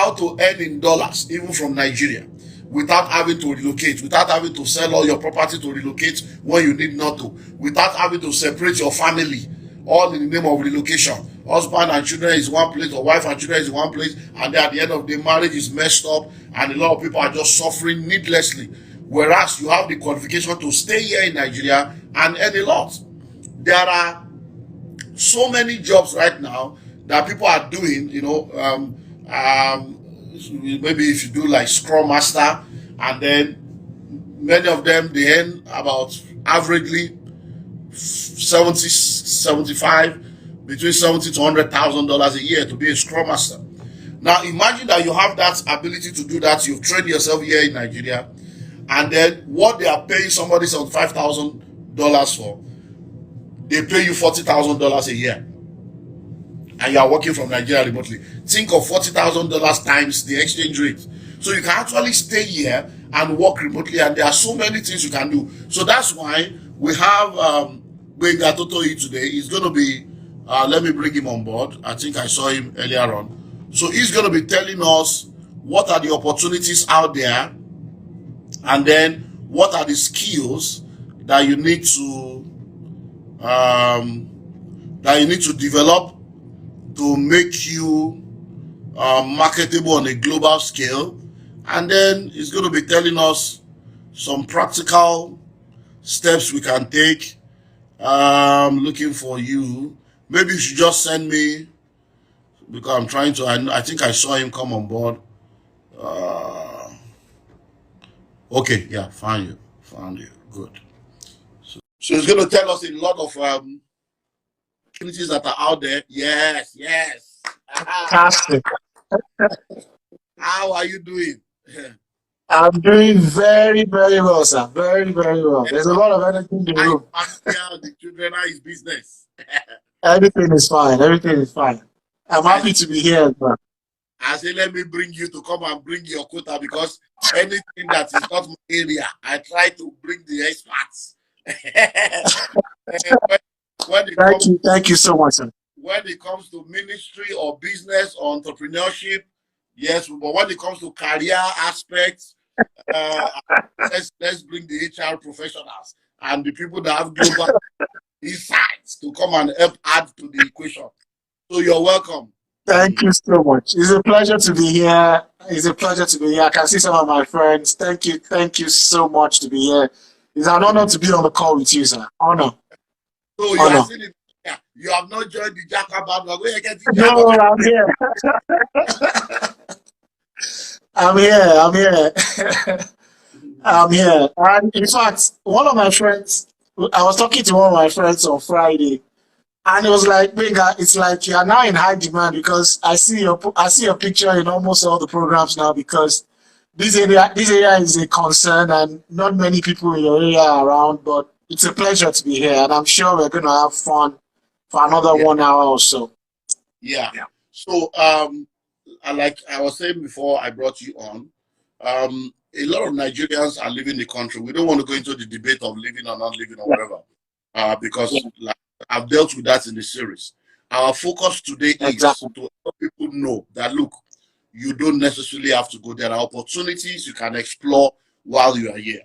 how to earn in dollars, even from Nigeria, without having to relocate, without having to sell all your property to relocate when you need not to, without having to separate your family, all in the name of relocation. Husband and children is one place, or wife and children is one place, and then at the end of the marriage is messed up, and a lot of people are just suffering needlessly. Whereas you have the qualification to stay here in Nigeria and earn a lot. There are so many jobs right now that people are doing, maybe if you do like Scrum Master, and then many of them, they earn about averagely 70, 75, between 70 to $100,000 a year to be a Scrum Master. Now imagine that you have that ability to do that. You've trained yourself here in Nigeria, and then what they are paying somebody $5,000 for, they pay you $40,000 a year, and you are working from Nigeria remotely. Think of $40,000 times the exchange rate. So you can actually stay here and work remotely, and there are so many things you can do. So that's why we have Benga Totoi today. He's going to be, let me bring him on board. I think I saw him earlier on. So he's going to be telling us what are the opportunities out there, and then what are the skills that you need to develop to make you marketable on a global scale. And then he's going to be telling us some practical steps we can take. Looking for you. Maybe you should just send me, because I'm trying to, I think I saw him come on board. Okay, yeah, found you, good. So he's going to tell us a lot of opportunities that are out there. Yes. Fantastic. How are you doing? I'm doing very, very well, sir. Very, very well. There's a lot of energy in the room. The children are his business. Everything is fine. Everything is fine. I'm happy to be here, man. I say, let me bring you to come and bring your quota, because anything that is not my area, I try to bring the experts. Thank you so much, sir. When it comes to ministry or business or entrepreneurship, yes, but when it comes to career aspects, let's bring the HR professionals and the people that have global insights to come and help add to the equation. So you're welcome. Thank you so much. It's a pleasure to be here. I can see some of my friends. Thank you so much to be here. It's an honor to be on the call with you, sir. Honor. So you are still in, you have not joined the Jackabat. No, I'm here. I'm here. And in fact, one of my friends, I was talking to one of my friends on Friday, and it was like, Benga, it's like you are now in high demand, because I see your picture in almost all the programs now, because this area is a concern, and not many people in your area are around, but it's a pleasure to be here, and I'm sure we're going to have fun for another 1 hour or so. Yeah. So, like I was saying before I brought you on, a lot of Nigerians are leaving the country. We don't want to go into the debate of living or not living or whatever, because like, I've dealt with that in the series. Our focus today is to help people know that, look, you don't necessarily have to go. There are opportunities you can explore while you are here.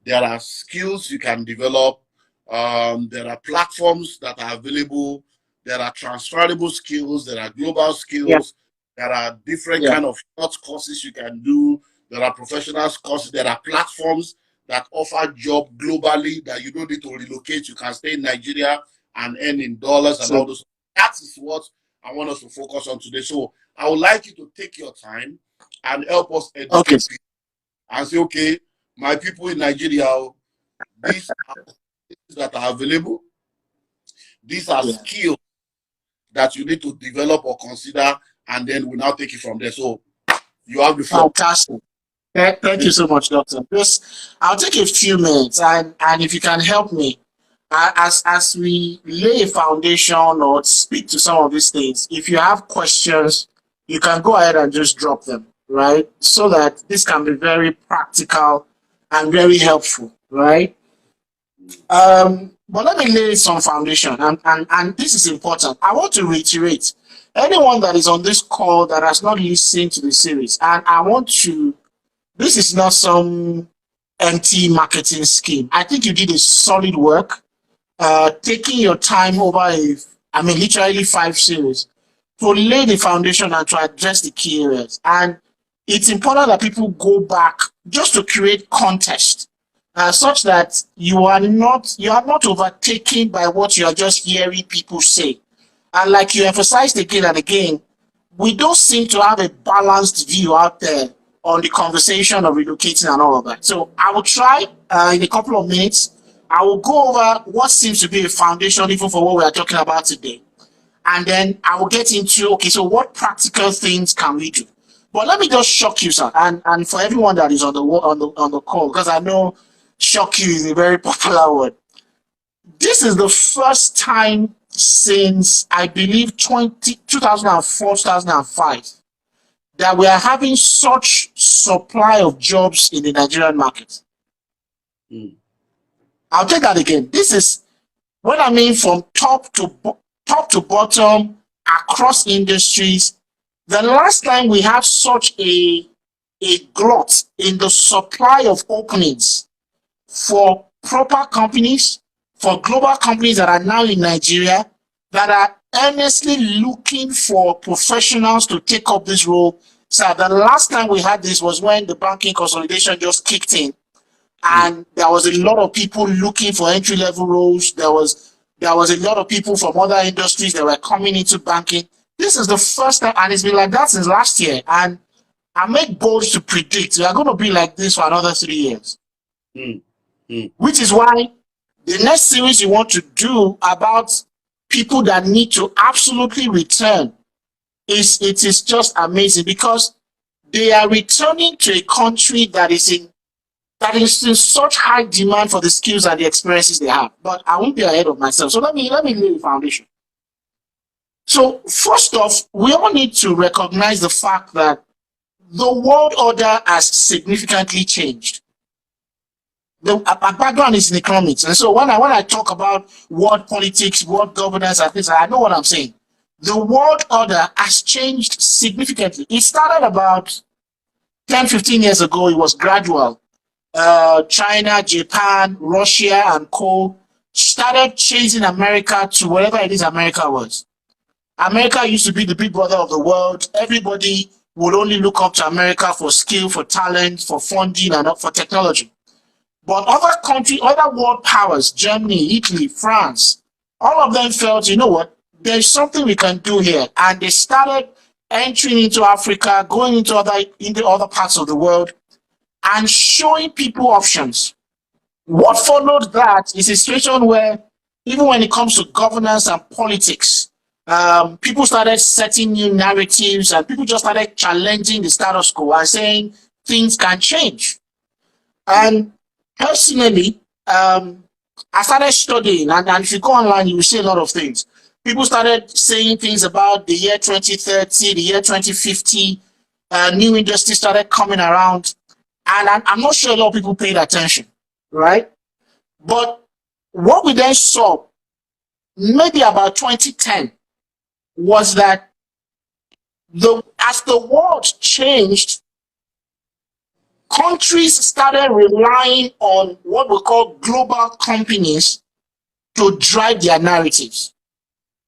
There are skills you can develop. There are platforms that are available. There are transferable skills. There are global skills. There are different kind of short courses you can do. There are professional courses. There are platforms that offer job globally that you don't need to relocate. You can stay in Nigeria and earn in dollars and all those. That is what I want us to focus on today. So I would like you to take your time and help us educate people and say, okay, my people in Nigeria, these are things that are available. These are skills that you need to develop or consider, and then we'll now take it from there. So you have the floor. Fantastic. Thank you so much, Doctor. I'll take a few minutes, and if you can help me, as we lay a foundation or speak to some of these things, if you have questions, you can go ahead and just drop them, right? So that this can be very practical and very helpful, right? But let me lay some foundation, and this is important. I want to reiterate anyone that is on this call that has not listened to the series, and I want to, this is not some empty marketing scheme. I think you did a solid work, taking your time over literally 5 series to lay the foundation and to address the key areas. And it's important that people go back just to create context, such that you are not overtaken by what you are just hearing people say. And like you emphasized again and again, we don't seem to have a balanced view out there on the conversation of relocating and all of that. So I will try in a couple of minutes. I will go over what seems to be a foundation even for what we are talking about today. And then I will get into, okay, so what practical things can we do? But let me just shock you, sir, and for everyone that is on the call, because I know shock you is a very popular word. This is the first time since, I believe, 2004, 2005, that we are having such supply of jobs in the Nigerian market. I'll take that again. This is what I mean, from top to bottom, across industries. The last time we have such a glut in the supply of openings for proper companies, for global companies that are now in Nigeria, that are earnestly looking for professionals to take up this role. So the last time we had this was when the banking consolidation just kicked in, and there was a lot of people looking for entry-level roles. There was a lot of people from other industries that were coming into banking. This is the first time, and it's been like that since last year. And I make bold to predict we are going to be like this for another 3 years. Which is why the next series you want to do about people that need to absolutely return it is just amazing, because they are returning to a country that is in such high demand for the skills and the experiences they have. But I won't be ahead of myself. So let me lay the foundation. So first off, we all need to recognize the fact that the world order has significantly changed. My background is in economics, and so when I talk about world politics, world governance, and things, I know what I'm saying. The world order has changed significantly. It started about 10, 15 years ago. It was gradual. China, Japan, Russia, and co started chasing America to wherever it is America was. America used to be the big brother of the world. Everybody would only look up to America for skill, for talent, for funding, and for technology. But other countries, other world powers, Germany, Italy, France, all of them felt, you know what, there's something we can do here. And they started entering into Africa, going into other parts of the world, and showing people options. What followed that is a situation where, even when it comes to governance and politics, people started setting new narratives, and people just started challenging the status quo and saying things can change. And personally, I started studying, and if you go online, you will see a lot of things. People started saying things about the year 2030, the year 2050, new industries started coming around, and I'm not sure a lot of people paid attention, right? But what we then saw, maybe about 2010, was that as the world changed, countries started relying on what we call global companies to drive their narratives.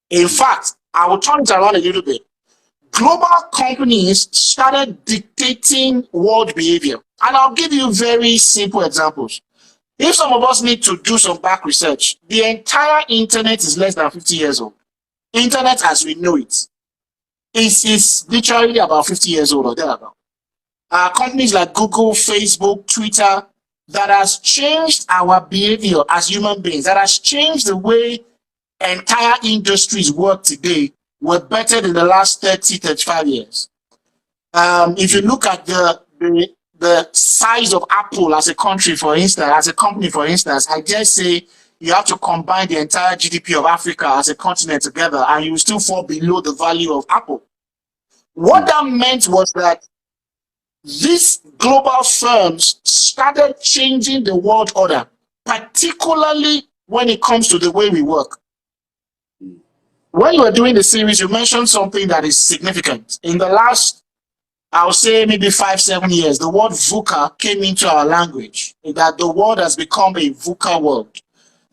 In fact, I will turn it around a little bit. Global companies started dictating world behavior. And I'll give you very simple examples. If some of us need to do some back research, the entire internet is less than 50 years old. Internet as we know it is literally about 50 years old or thereabout. Companies like Google, Facebook, Twitter, that has changed our behavior as human beings, that has changed the way entire industries work today, were better than the last 30, 35 years. If you look at the size of Apple as a country, for instance, as a company, for instance, I dare say you have to combine the entire GDP of Africa as a continent together, and you will still fall below the value of Apple. What that meant was that these global firms started changing the world order, particularly when it comes to the way we work. when you were doing the series, you mentioned something that is significant. In the last, I'll say maybe 5, 7 years, the word VUCA came into our language. That the world has become a VUCA world.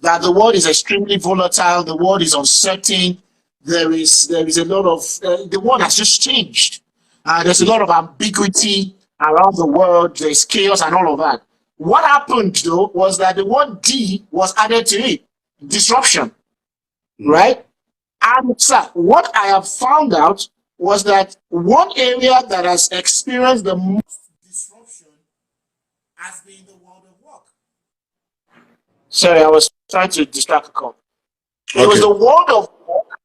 That the world is extremely volatile. The world is uncertain. There is a lot of the world has just changed. There's a lot of ambiguity around the world. There's chaos and all of that. What happened though was that the word D was added to it, disruption, right? And sir, what I have found out was that one area that has experienced the most disruption has been the world of work. Sorry, I was trying to distract the call. It was the world of work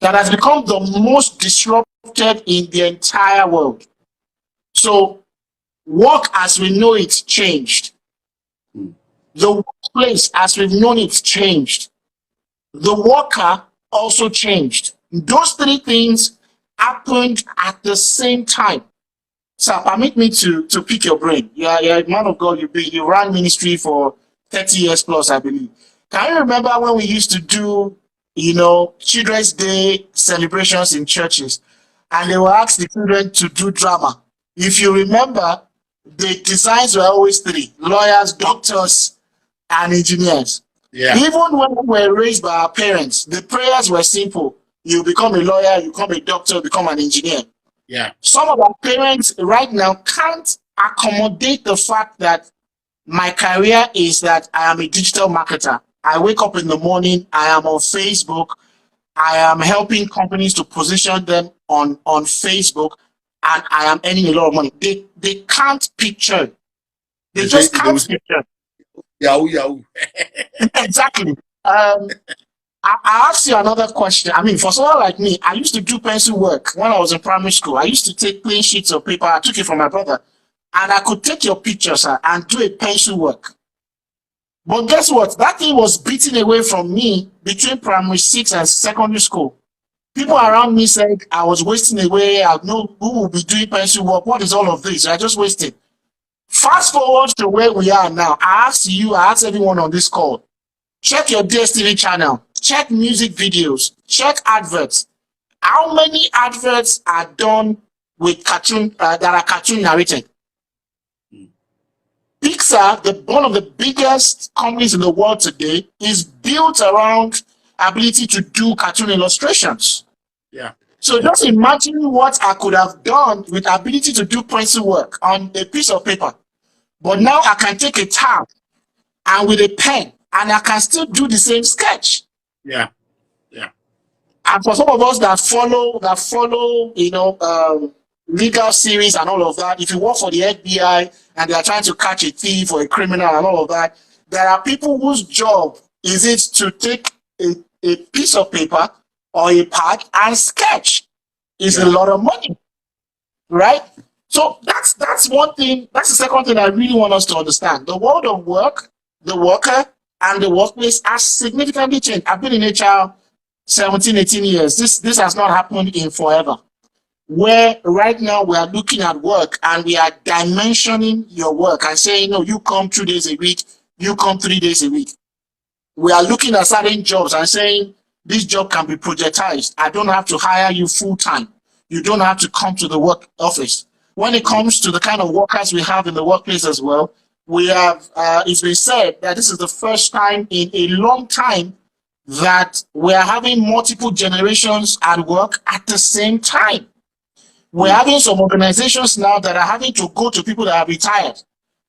that has become the most disrupted in the entire world. So work as we know it changed. The workplace as we've known it changed. The worker also changed. Those three things happened at the same time. So permit me to pick your brain. You're a man of God. You ran ministry for 30 years plus, I believe. Can you remember when we used to do, Children's Day celebrations in churches, and they will ask the children to do drama? If you remember, the designs were always three: lawyers, doctors, and engineers. Yeah. Even when we were raised by our parents, the prayers were simple. You become a lawyer, you become a doctor, become an engineer. Yeah. Some of our parents right now can't accommodate the fact that my career is that I am a digital marketer. I wake up in the morning, I am on Facebook, I am helping companies to position them on Facebook, and I am earning a lot of money. They can't picture it. They just can't picture it. Yahoo. Exactly. I ask you another question. I mean, for someone like me, I used to do pencil work when I was in primary school. I used to take clean sheets of paper. I took it from my brother, and I could take your pictures and do a pencil work. But guess what? That thing was beaten away from me between primary 6 and secondary school. People around me said I was wasting away. I know who will be doing pencil work. What is all of this? I just wasted. Fast forward to where we are now. I ask everyone on this call, check your DSTV channel, check music videos, check adverts. How many adverts are done with cartoon that are cartoon narrated? Pixar, one of the biggest companies in the world today, is built around ability to do cartoon illustrations. Yeah. So just imagine what I could have done with ability to do pencil work on a piece of paper. But now I can take a tab and with a pen, and I can still do the same sketch. Yeah. And for some of us that follow, legal series and all of that, if you work for the FBI and they are trying to catch a thief or a criminal and all of that, there are people whose job is it to take a piece of paper or a pad and sketch. It's a lot of money, right? So that's one thing. That's the second thing I really want us to understand. The world of work, the worker, and the workplace has significantly changed. I've been in HR 17, 18 years. This has not happened in forever. Where right now we are looking at work and we are dimensioning your work and saying, no, you come 2 days a week, you come 3 days a week. We are looking at certain jobs and saying, this job can be projectized. I don't have to hire you full time. You don't have to come to the work office. When it comes to the kind of workers we have in the workplace as well, we have, it's been said that this is the first time in a long time that we are having multiple generations at work at the same time. We're having some organizations now that are having to go to people that are retired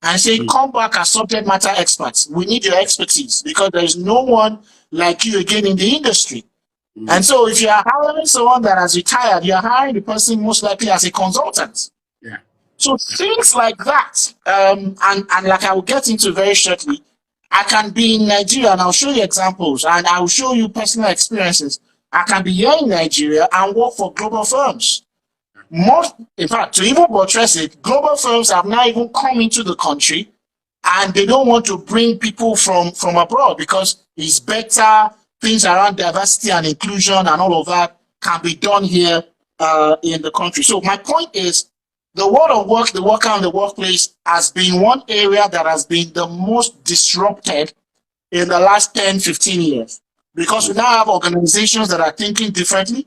and say, come back as subject matter experts. We need your expertise because there is no one like you again in the industry. And so if you are hiring someone that has retired, you're hiring the person most likely as a consultant. Yeah. So things like that, and like I will get into very shortly, I can be in Nigeria and I'll show you examples and I will show you personal experiences. I can be here in Nigeria and work for global firms. In fact, to even buttress it, global firms have now even come into the country and they don't want to bring people from abroad because it's better. Things around diversity and inclusion and all of that can be done here in the country. So my point is, the world of work, the worker and the workplace has been one area that has been the most disrupted in the last 10, 15 years. Because we now have organizations that are thinking differently.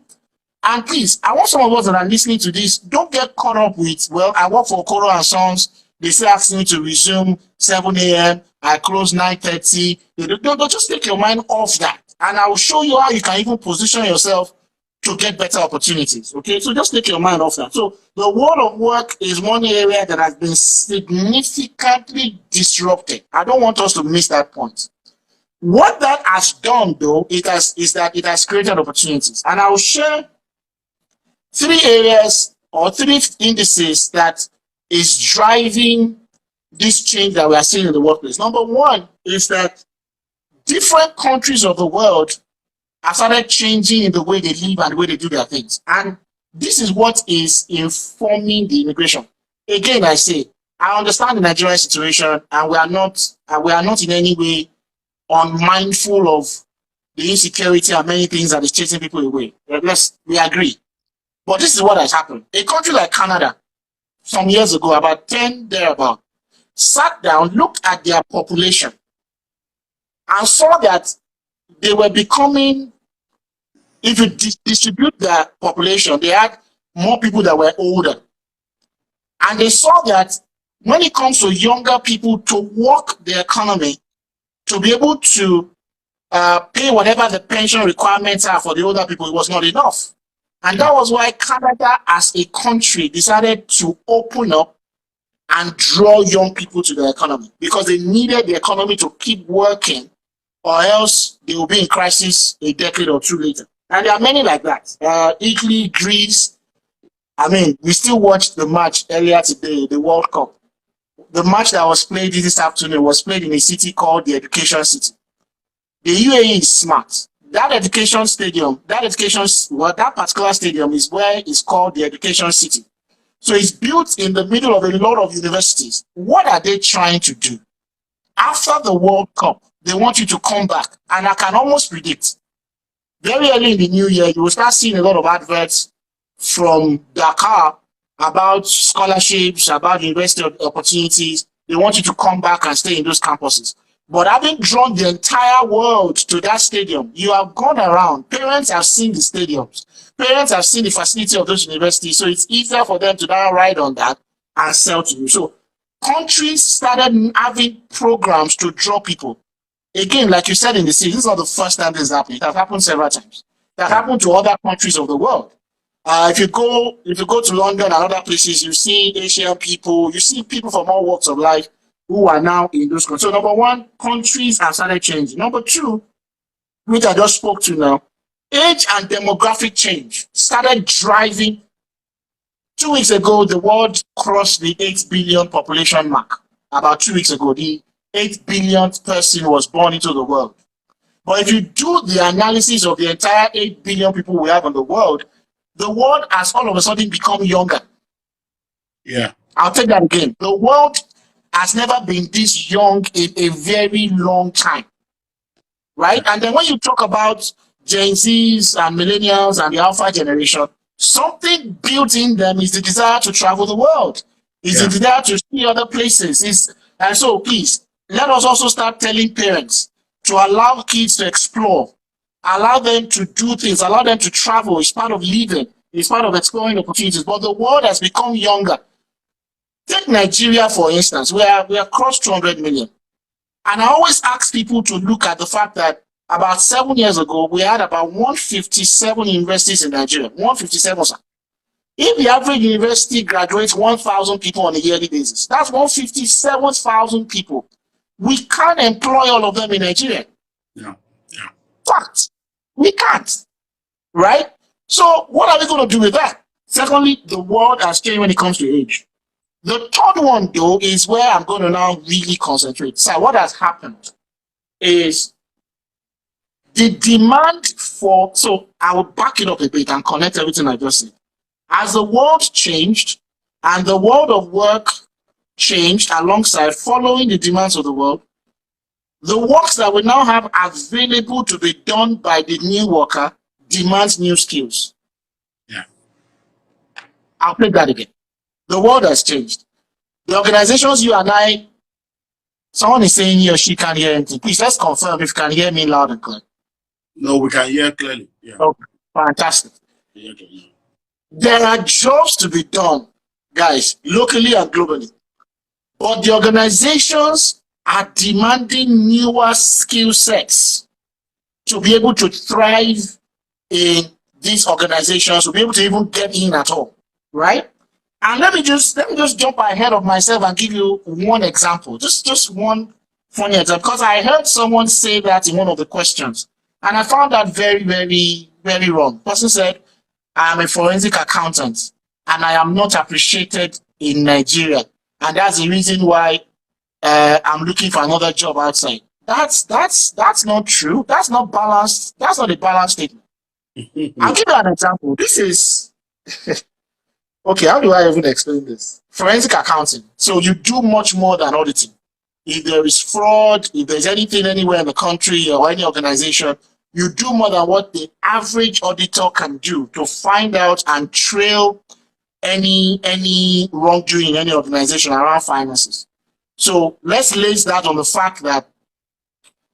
And please, I want some of us that are listening to this, don't get caught up with, well, I work for Okoro and Sons. They say ask me to resume 7 a.m. I close 9:30. Don't just take your mind off that. And I will show you how you can even position yourself to get better opportunities. Okay, so just take your mind off that. So the world of work is one area that has been significantly disrupted. I don't want us to miss that point. What that has done, though, it has created opportunities. And I will share 3 areas or 3 indices that is driving this change that we are seeing in the workplace. Number 1 is that different countries of the world have started changing in the way they live and the way they do their things. And this is what is informing the immigration. Again, I say, I understand the Nigerian situation, and we are not in any way unmindful of the insecurity and many things that is chasing people away. We agree. But this is what has happened. A country like Canada, some years ago, about 10 thereabout, sat down, looked at their population, and saw that they were becoming, if you distribute their population, they had more people that were older. And they saw that when it comes to younger people to work the economy, to be able to pay whatever the pension requirements are for the older people, it was not enough. And that was why Canada as a country decided to open up and draw young people to the economy, because they needed the economy to keep working, or else they will be in crisis a decade or 2 later. And there are many like that. Italy, Greece. I mean, we still watched the match earlier today, the World Cup. The match that was played this afternoon was played in a city called the Education City. The UAE is smart. That education stadium, that particular stadium is where it's called the Education City. So it's built in the middle of a lot of universities. What are they trying to do? After the World Cup, they want you to come back. And I can almost predict, very early in the new year, you will start seeing a lot of adverts from Dakar about scholarships, about university opportunities. They want you to come back and stay in those campuses. But having drawn the entire world to that stadium, you have gone around. Parents have seen the stadiums. Parents have seen the facility of those universities. So it's easier for them to now ride on that and sell to you. So countries started having programs to draw people. Again, like you said in the series, this is not the first time this is happening. It has happened several times. That happened to other countries of the world. If you go to London and other places, you see Asian people, you see people from all walks of life who are now in those countries. So number 1, countries have started changing. Number 2, which I just spoke to now, age and demographic change started driving. 2 weeks ago, the world crossed the 8 billion population mark. About 2 weeks ago, the 8 billionth person was born into the world. But if you do the analysis of the entire 8 billion people we have in the world has all of a sudden become younger. Yeah. I'll take that again. The world has never been this young in a very long time. Right? And then when you talk about Gen Zs and millennials and the alpha generation, something built in them is the desire to travel the world. Is the desire to see other places. And so please, let us also start telling parents to allow kids to explore, allow them to do things, allow them to travel. It's part of living. It's part of exploring opportunities. But the world has become younger. Take Nigeria, for instance. We are across 200 million. And I always ask people to look at the fact that about 7 years ago, we had about 157 universities in Nigeria. 157, sir. If the average university graduates 1,000 people on a yearly basis, that's 157,000 people. We can't employ all of them in Nigeria. Yeah. Fact. We can't. Right? So what are we going to do with that? Secondly, the world has changed when it comes to age. The third one, though, is where I'm going to now really concentrate. So what has happened is the demand for, so I will back it up a bit and connect everything I just said. As the world changed and the world of work changed alongside, following the demands of the world, the works that we now have available to be done by the new worker demands new skills. Yeah. I'll play that again. The world has changed. The organizations you and I, someone is saying he or she can't hear anything. Please, let's confirm if you can hear me loud and clear. No, we can hear clearly. Yeah. Okay, fantastic. Yeah, okay, yeah. There are jobs to be done, guys, locally and globally. But the organizations are demanding newer skill sets to be able to thrive in these organizations, to be able to even get in at all, right? And let me just jump ahead of myself and give you one example, just one funny example, because I heard someone say that in one of the questions, and I found that very, very, very wrong. The person said, I'm a forensic accountant and I am not appreciated in Nigeria, and that's the reason why I'm looking for another job outside. That's not true. That's not balanced. That's not a balanced statement. I'll give you an example. This is okay. How do I even explain this? Forensic accounting. So you do much more than auditing. If there is fraud, if there's anything anywhere in the country or any organization, you do more than what the average auditor can do to find out and trail any wrongdoing in any organization around finances. So let's lay that on the fact that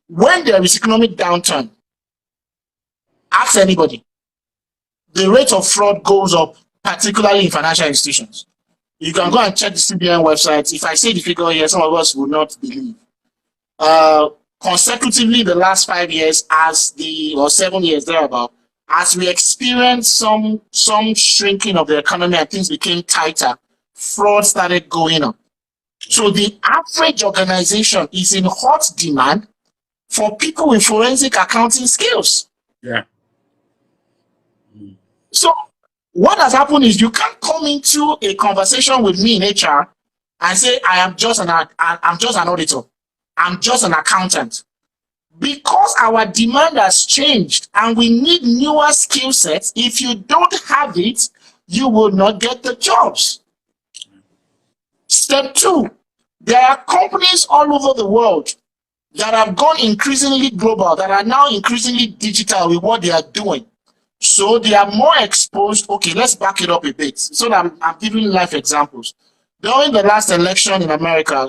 when there is economic downturn, ask anybody, the rate of fraud goes up, particularly in financial institutions. You can go and check the CBN website. If I say the figure here, some of us will not believe. Consecutively, the last 5 years, or 7 years thereabout, as we experienced some shrinking of the economy and things became tighter, fraud started going up. So the average organization is in hot demand for people with forensic accounting skills. Yeah. So what has happened is you can't come into a conversation with me in HR and say, I'm just an auditor. I'm just an accountant. Because our demand has changed and we need newer skill sets, if you don't have it, you will not get the jobs. Step 2, there are companies all over the world that have gone increasingly global, that are now increasingly digital with what they are doing. So they are more exposed. Okay, let's back it up a bit. So I'm giving life examples. During the last election in America,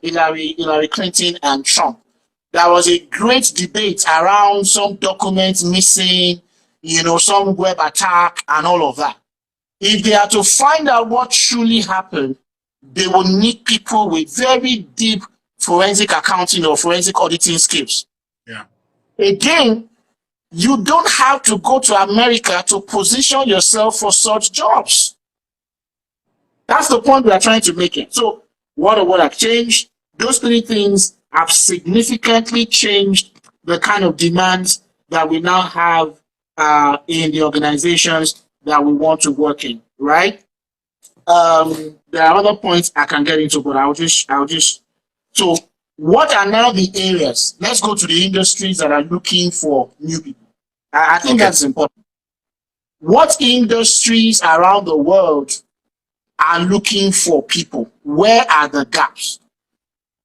Hillary Clinton and Trump, there was a great debate around some documents missing, some web attack and all of that. If they are to find out what truly happened, they will need people with very deep forensic accounting or forensic auditing skills. Yeah. Again, you don't have to go to America to position yourself for such jobs. That's the point we are trying to make it. So what have changed? Those 3 things have significantly changed the kind of demands that we now have in the organizations that we want to work in, right? There are other points I can get into, but I'll just. So what are now the areas? Let's go to the industries that are looking for new people. I think that's important. What industries around the world are looking for people? Where are the gaps?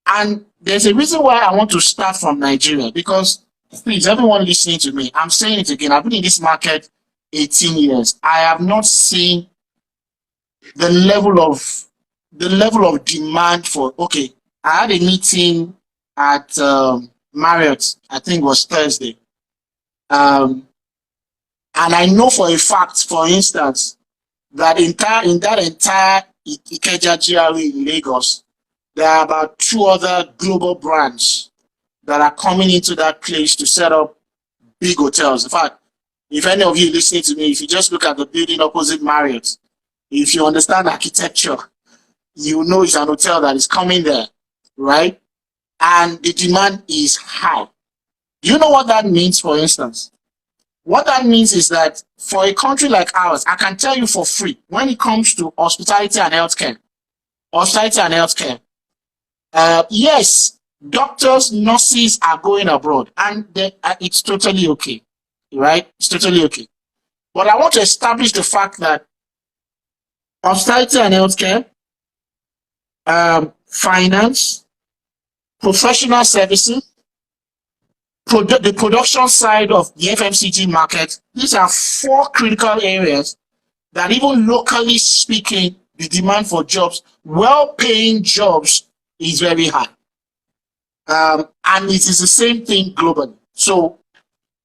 And there's a reason why I want to start from Nigeria, because please, everyone listening to me, I'm saying it again, I've been in this market 18 years. I have not seen the level of demand for, okay, I had a meeting at Marriott, I think it was Thursday. And I know for a fact, for instance, that in that entire Ikeja GRA in Lagos, there are about 2 other global brands that are coming into that place to set up big hotels. In fact, if any of you listening to me, if you just look at the building opposite Marriott, if you understand architecture, you know it's an hotel that is coming there, right? And the demand is high. Do you know what that means, for instance? What that means is that for a country like ours, I can tell you for free, when it comes to hospitality and healthcare, yes, doctors, nurses are going abroad, and it's totally okay, right? It's totally okay. But I want to establish the fact that hospitality and healthcare, finance, professional services, the production side of the FMCG market, these are 4 critical areas that even locally speaking, the demand for jobs, well-paying jobs, is very high. And it is the same thing globally. So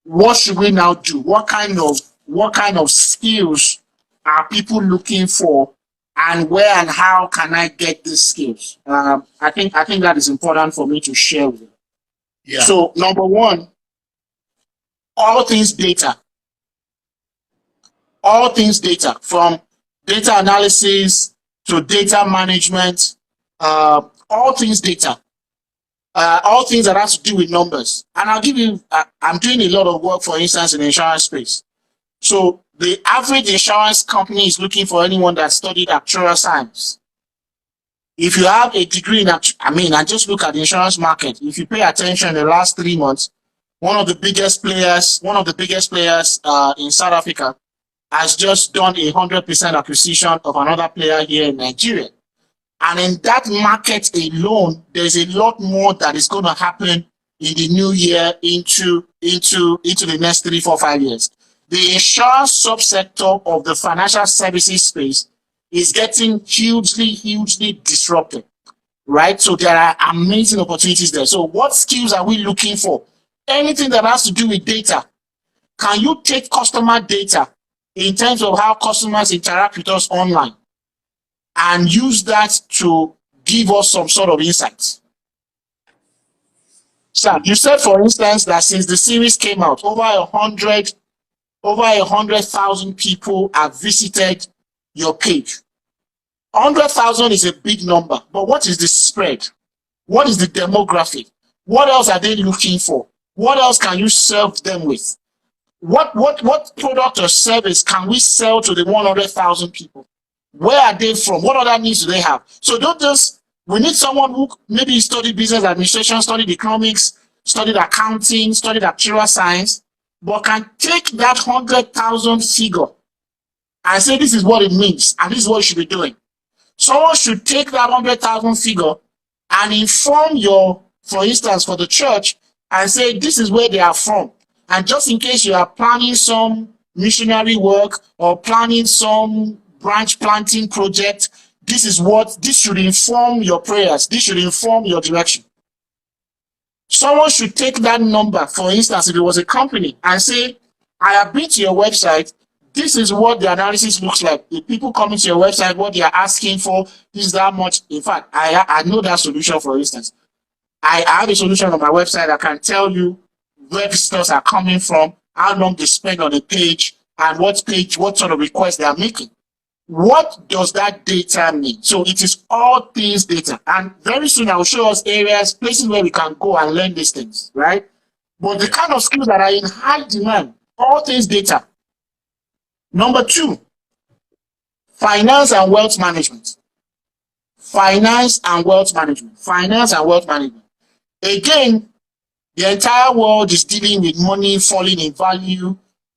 what should we now do? What kind of skills are people looking for, and where and how can I get these skills? I think that is important for me to share with you. Yeah. So number one, all things data. All things data, from data analysis to data management, all things data. All things that has to do with numbers. And I'll give you, I'm doing a lot of work, for instance, in the insurance space. So the average insurance company is looking for anyone that studied actuarial science. If you have a degree in, I just look at the insurance market. If you pay attention in the last 3 months, one of the biggest players in South Africa has just done 100% acquisition of another player here in Nigeria. And in that market alone, there's a lot more that is going to happen in the new year into the next 3, 4, 5 years. The insurance subsector of the financial services space is getting hugely disrupted, right? So there are amazing opportunities there. So what skills are we looking for? Anything that has to do with data. Can you take customer data in terms of how customers interact with us online and use that to give us some sort of insights? So you said, for instance, that since the series came out, over 100,000 people have visited your page. 100,000 is a big number, but what is the spread? What is the demographic? What else are they looking for? What else can you serve them with? What product or service can we sell to the 100,000 people? Where are they from? What other needs do they have? So we need someone who maybe studied business administration, studied economics, studied accounting, studied actuarial science, but can take that 100,000 figure and say, this is what it means, and this is what you should be doing. Someone should take that 100,000 figure and inform for instance, for the church, and say, this is where they are from. And just in case you are planning some missionary work or planning some branch planting project, this should inform your prayers. This should inform your direction. Someone should take that number, for instance, if it was a company, and say, I have been to your website. This is what the analysis looks like. If people come into your website, what they are asking for, this is that much. In fact, I know that solution, for instance. I have a solution on my website that can tell you where visitors are coming from, how long they spend on a page, and what sort of requests they are making. What does that data mean? So it is all things data. And very soon I will show us places where we can go and learn these things, right? But the kind of skills that are in high demand, all things data. Number 2, finance and wealth management. Finance and wealth management. Finance and wealth management. Again, the entire world is dealing with money falling in value.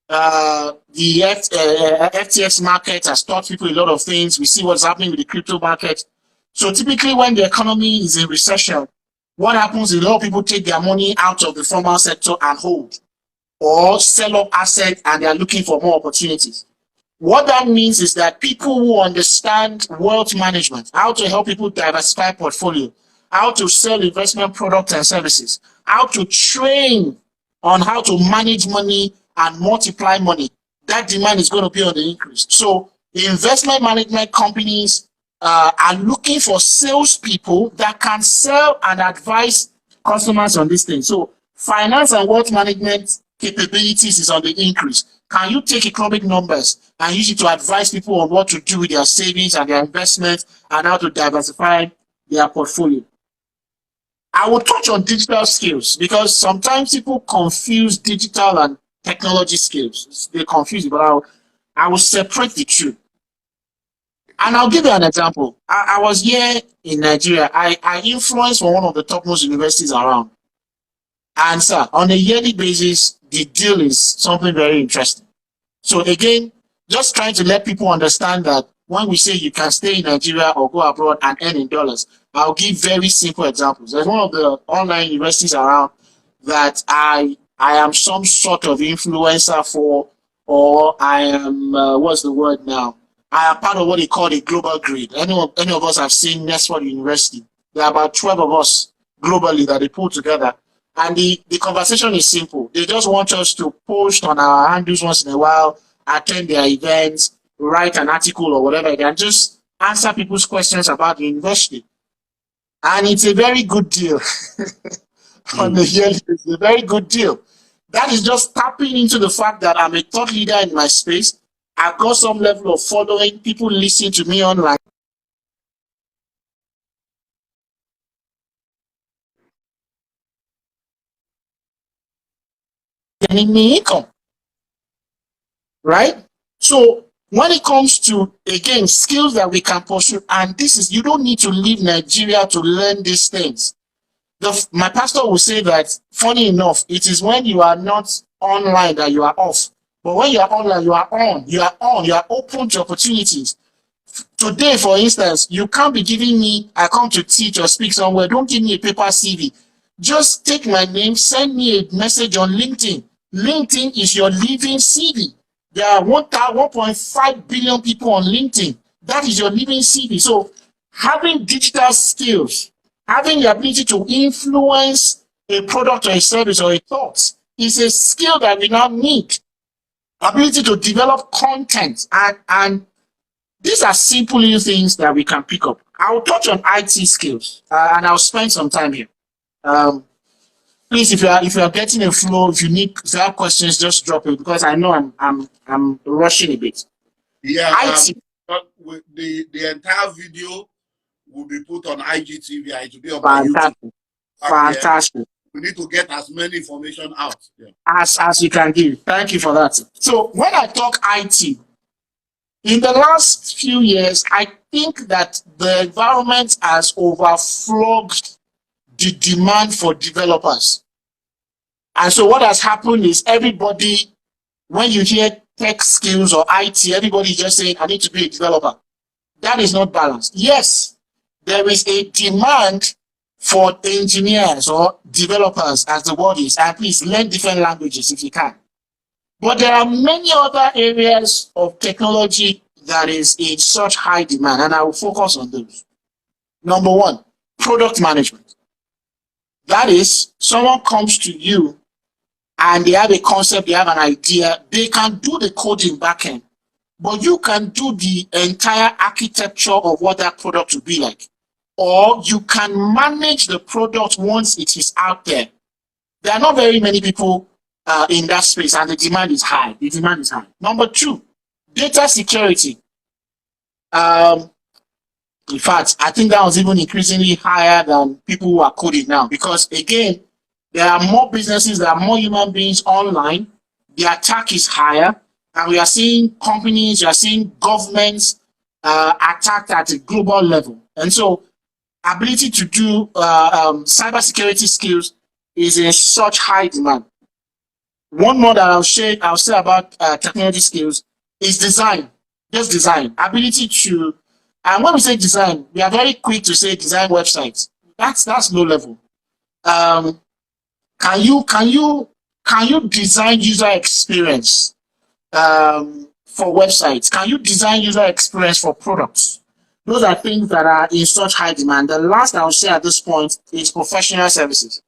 The FTX market has taught people a lot of things. We see what's happening with the crypto market. So typically when the economy is in recession, what happens is a lot of people take their money out of the formal sector and hold, or sell up assets, and they are looking for more opportunities. What that means is that people who understand wealth management, how to help people diversify portfolio, how to sell investment products and services, how to train on how to manage money and multiply money, that demand is going to be on the increase. So investment management companies are looking for salespeople that can sell and advise customers on this thing. So finance and wealth management capabilities is on the increase. Can you take economic numbers and use it to advise people on what to do with their savings and their investments and how to diversify their portfolio? I will touch on digital skills because sometimes people confuse digital and technology skills. They confuse it, but I will separate the two. And I'll give you an example. I was here in Nigeria. I influenced for one of the topmost universities around. And sir, on a yearly basis, the deal is something very interesting. So again, just trying to let people understand that when we say you can stay in Nigeria or go abroad and earn in dollars, I'll give very simple examples. There's one of the online universities around that I am some sort of influencer for, or I am, what's the word now? are part of what they call a global grid. Any of us have seen Nesford University. There are about 12 of us globally that they put together. And the conversation is simple. They just want us to post on our handles once in a while, attend their events, write an article or whatever, and just answer people's questions about the university. And it's a very good deal. On the yearly, it's a very good deal. That is just tapping into the fact that I'm a thought leader in my space. I've got some level of following. People listen to me online. Getting me income, right? So when it comes to, again, skills that we can pursue, and this is, you don't need to leave Nigeria to learn these things. My pastor will say that, funny enough, it is when you are not online that you are off. But when you are online, you are on. You are on. You are open to opportunities. Today, for instance, you can't be giving me, I come to teach or speak somewhere. Don't give me a paper CV. Just take my name, send me a message on LinkedIn. LinkedIn is your living CV. There are 1.5 billion people on LinkedIn. That is your living CV. So having digital skills, having the ability to influence a product or a service or a thought is a skill that we now need. Ability to develop content, and these are simple little things that we can pick up. I'll touch on IT skills, and I'll spend some time here. Please, if you are getting a flow, if you have questions, just drop it, because I know I'm rushing a bit. Yeah, the entire video will be put on IGTV. It will be on my YouTube. Fantastic. We need to get as many information out. Yeah. As you can give. Thank you for that. So when I talk IT, in the last few years, I think that the environment has overflowed the demand for developers. And so what has happened is everybody, when you hear tech skills or IT, everybody just saying, I need to be a developer. That is not balanced. Yes, there is a demand for engineers or developers, as the word is, and please learn different languages if you can. But there are many other areas of technology that is in such high demand, and I will focus on those. Number one, product management. That is, someone comes to you and they have a concept, they have an idea, they can do the coding backend, but you can do the entire architecture of what that product will be like. Or you can manage the product once it is out there. There are not very many people in that space, and the demand is high. The demand is high. Number two, data security. In fact, I think that was even increasingly higher than people who are coding now, because again, there are more businesses, there are more human beings online. The attack is higher, and we are seeing companies, we are seeing governments attacked at a global level. And so ability to do cybersecurity skills is in such high demand. One more that I'll say about technology skills is design. Just design. Ability to, and when we say design, we are very quick to say design websites. That's low level. Can you design user experience for websites? Can you design user experience for products? Those are things that are in such high demand. The last I'll say at this point is professional services.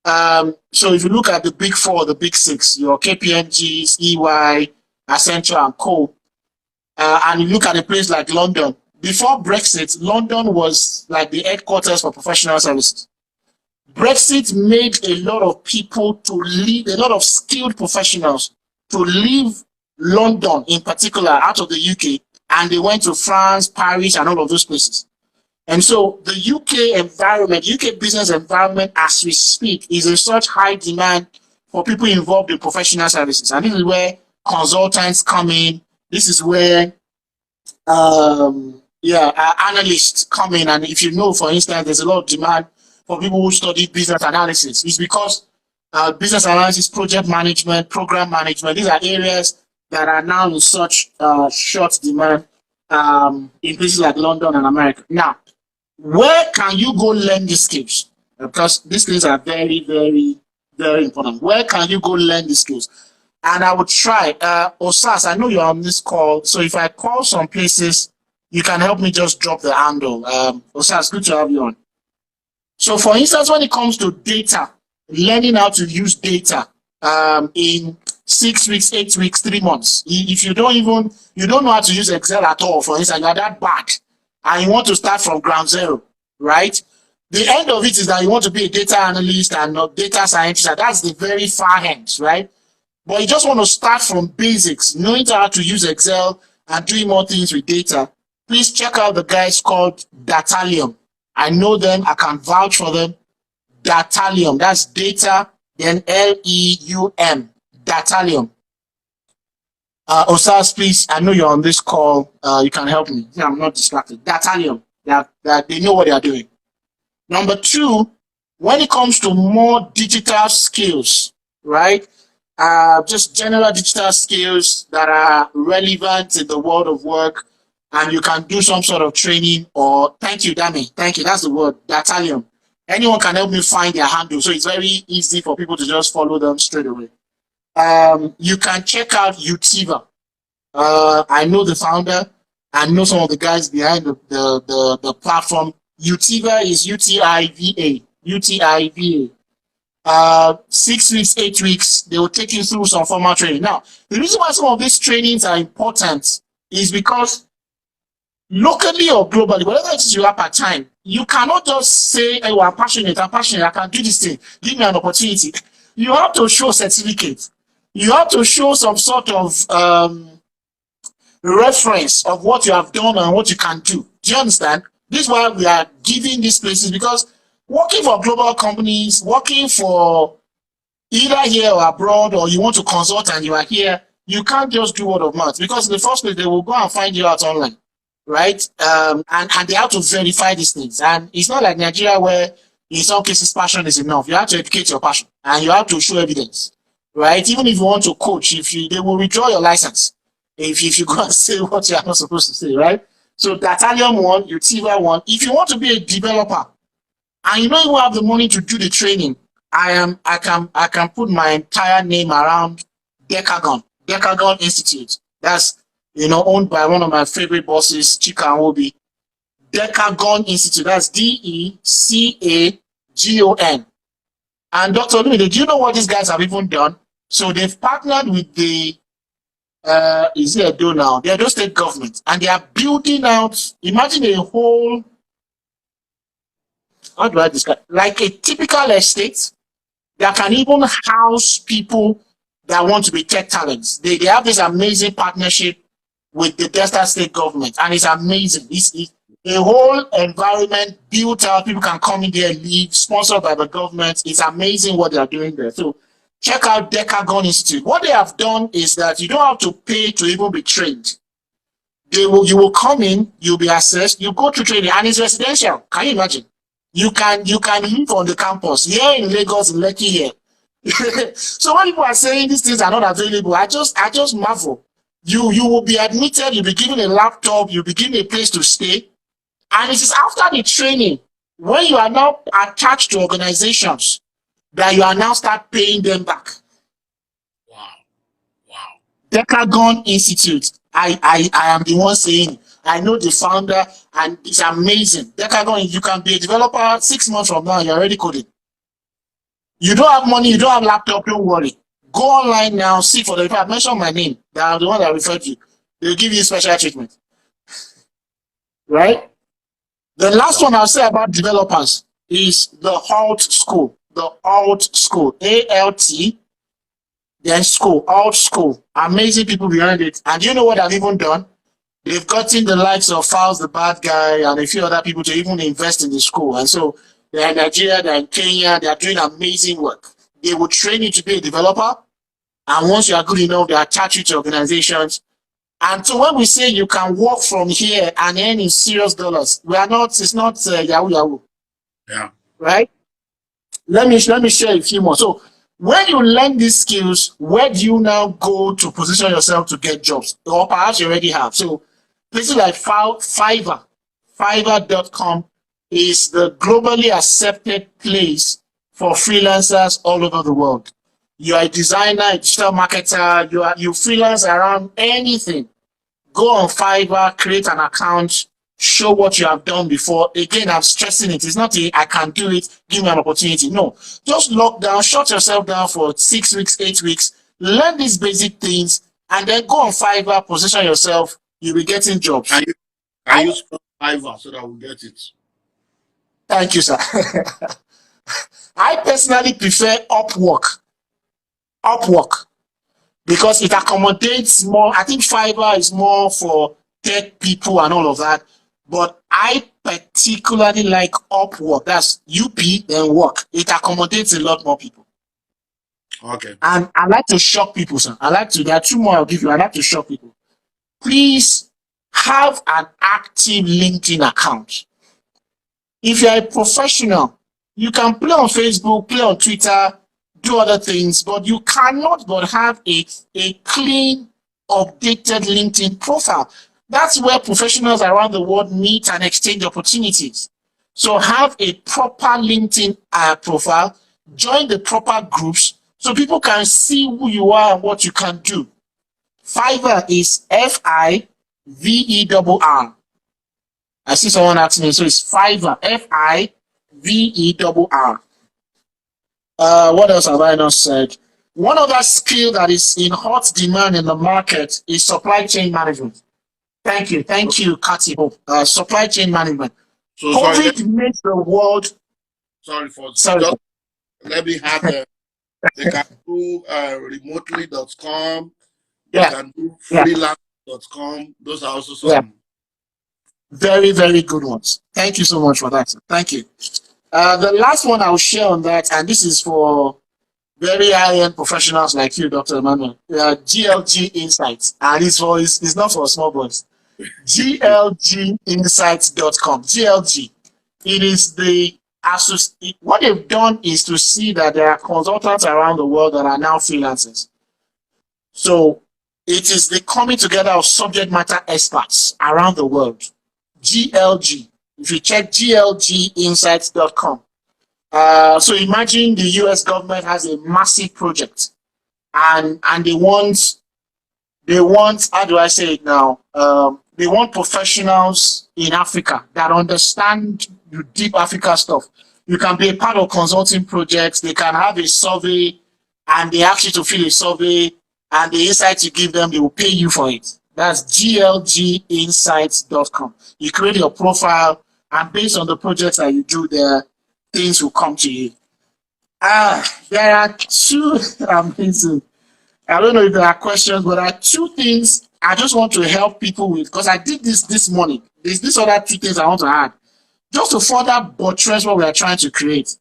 So if you look at the big four, the big six, your KPMGs, EY, Accenture, and Co., and you look at a place like London, before Brexit, London was like the headquarters for professional services. Brexit made a lot of people to leave, a lot of skilled professionals to leave London in particular out of the UK, and they went to France, Paris, and all of those places. And so the UK environment, UK business environment as we speak, is in such high demand for people involved in professional services. And this is where consultants come in. This is where analysts come in. And if you know, for instance, there's a lot of demand for people who study business analysis. It's because business analysis, project management, program management, these are areas that are now in such short demand in places like London and America. Now, where can you go learn these skills? Because these skills are very, very, very important. Where can you go learn these skills? and I would try. Osas, I know you're on this call, so if I call some places, you can help me just drop the handle. Osas, good to have you on. So for instance, when it comes to data, learning how to use data in 6 weeks, 8 weeks, 3 months. If you don't know how to use Excel at all, for instance, you're that bad and you want to start from ground zero, right? The end of it is that you want to be a data analyst and not data scientist, and that's the very far end, right? But you just want to start from basics, knowing how to use Excel and doing more things with data. Please check out the guys called Datalium. I know them, I can vouch for them. Datalium, that's data, then Leum, Datalium. Osas, please, I know you're on this call. You can help me. I'm not distracted. Datalium, they know what they are doing. Number two, when it comes to more digital skills, right? Just general digital skills that are relevant in the world of work, and you can do some sort of training or thank you, Dami. Thank you. That's the word, Datalium. Anyone can help me find their handle. So it's very easy for people to just follow them straight away. You can check out Utiva. I know the founder. I know some of the guys behind the platform. Utiva is UTIVA. UTIVA. 6 weeks, 8 weeks, they will take you through some formal training. Now, the reason why some of these trainings are important is because locally or globally, whatever it is you have at time, you cannot just say, oh, I'm passionate, I can do this thing, give me an opportunity. You have to show certificate. You have to show some sort of reference of what you have done and what you can do. Do you understand? This is why we are giving these places, because working for global companies, working for either here or abroad, or you want to consult and you are here, you can't just do word of mouth, because in the first place, they will go and find you out online, right? And they have to verify these things. And it's not like Nigeria where in some cases passion is enough. You have to educate your passion and you have to show evidence, right? Even if you want to coach, they will withdraw your license if you go and say what you are not supposed to say, right? So Datalium one, Utiva one. If you want to be a developer and you don't even have the money to do the training, I can put my entire name around Decagon Institute. That's owned by one of my favorite bosses, Chika Obi. Decagon Institute. That's DECAGON. And Dr. Olumide, do you know what these guys have even done? So they've partnered with the is it Edo now? The Edo state government, and they are building out. Imagine a whole, how do I describe? Like a typical estate that can even house people that want to be tech talents. They have this amazing partnership with the Delta state government, and it's amazing. It's a whole environment built out. People can come in there, live, sponsored by the government. It's amazing what they are doing there. So check out Decagon Institute. What they have done is that you don't have to pay to even be trained. You will come in, you'll be assessed, you go through training, and it's residential. Can you imagine? You can live on the campus here in Lagos, in Lekki here. So when people are saying these things are not available, I just marvel. You will be admitted, you'll be given a laptop, you'll be given a place to stay. And it is after the training, when you are now attached to organizations, that you are now start paying them back. Wow. Decagon Institute. I am the one saying, I know the founder, and it's amazing. Decagon, you can be a developer 6 months from now, you're already coding. You don't have money, you don't have laptop, don't worry. Go online now, seek for the people. I mentioned my name. They are the one that referred you. They'll give you special treatment. Right? The last one I'll say about developers is the Alt School. The Alt School. ALT, then school. Alt School. Amazing people behind it. And you know what I've even done? They've gotten the likes of Fowles the Bad Guy and a few other people to even invest in the school. And so they're in Nigeria, they're in Kenya, they're doing amazing work. They will train you to be a developer. And once you are good enough, they attach you to organizations. And so when we say you can work from here and earn in serious dollars, it's not Yahoo. Yeah. Right? Let me share a few more. So when you learn these skills, where do you now go to position yourself to get jobs? Or perhaps you already have. So places like Fiverr, Fiverr.com is the globally accepted place for freelancers all over the world. You are a designer, a digital marketer, you freelance around anything. Go on Fiverr, create an account, show what you have done before. Again, I'm stressing it. It's not I can do it, give me an opportunity. No, just lock down, shut yourself down for 6 weeks, 8 weeks, learn these basic things, and then go on Fiverr, position yourself, you'll be getting jobs. I use Fiverr so that we'll get it. Thank you, sir. I personally prefer Upwork. Upwork. Because it accommodates more. I think Fiverr is more for tech people and all of that. But I particularly like Upwork. That's UP, then work. It accommodates a lot more people. Okay. And I like to shock people, sir. There are 2 more I'll give you. I like to shock people. Please have an active LinkedIn account. If you're a professional, you can play on Facebook, play on Twitter, do other things, but you cannot but have a clean, updated LinkedIn profile. That's where professionals around the world meet and exchange opportunities. So have a proper LinkedIn profile, join the proper groups so people can see who you are and what you can do. Fiverr is Fiverr. I see someone asking me, so it's Fiverr, Fiverr. What else have I not said? One other skill that is in hot demand in the market is supply chain management. Thank you, Kati. Supply chain management. So COVID makes the world. Sorry. Let me have they can do remotely.com. They can do freelance.com. Those are also some very, very good ones. Thank you so much for that. Thank you. The last one I'll share on that, and this is for very high-end professionals like you, Dr. Emmanuel, GLG Insights. And it's not for small boys. glginsights.com. GLG. It is what they've done is to see that there are consultants around the world that are now freelancers. So it is the coming together of subject matter experts around the world. GLG. If you check glginsights.com. So imagine the US government has a massive project and they want, how do I say it now? They want professionals in Africa that understand the deep Africa stuff. You can be a part of consulting projects. They can have a survey and they ask you to fill a survey, and the insights you give them, they will pay you for it. That's glginsights.com. You create your profile, and based on the projects that you do there, things will come to you. There are 2 amazing. I don't know if there are questions, but there are 2 things I just want to help people with, because I did this morning. There's this other 2 things I want to add, just to further buttress what we are trying to create.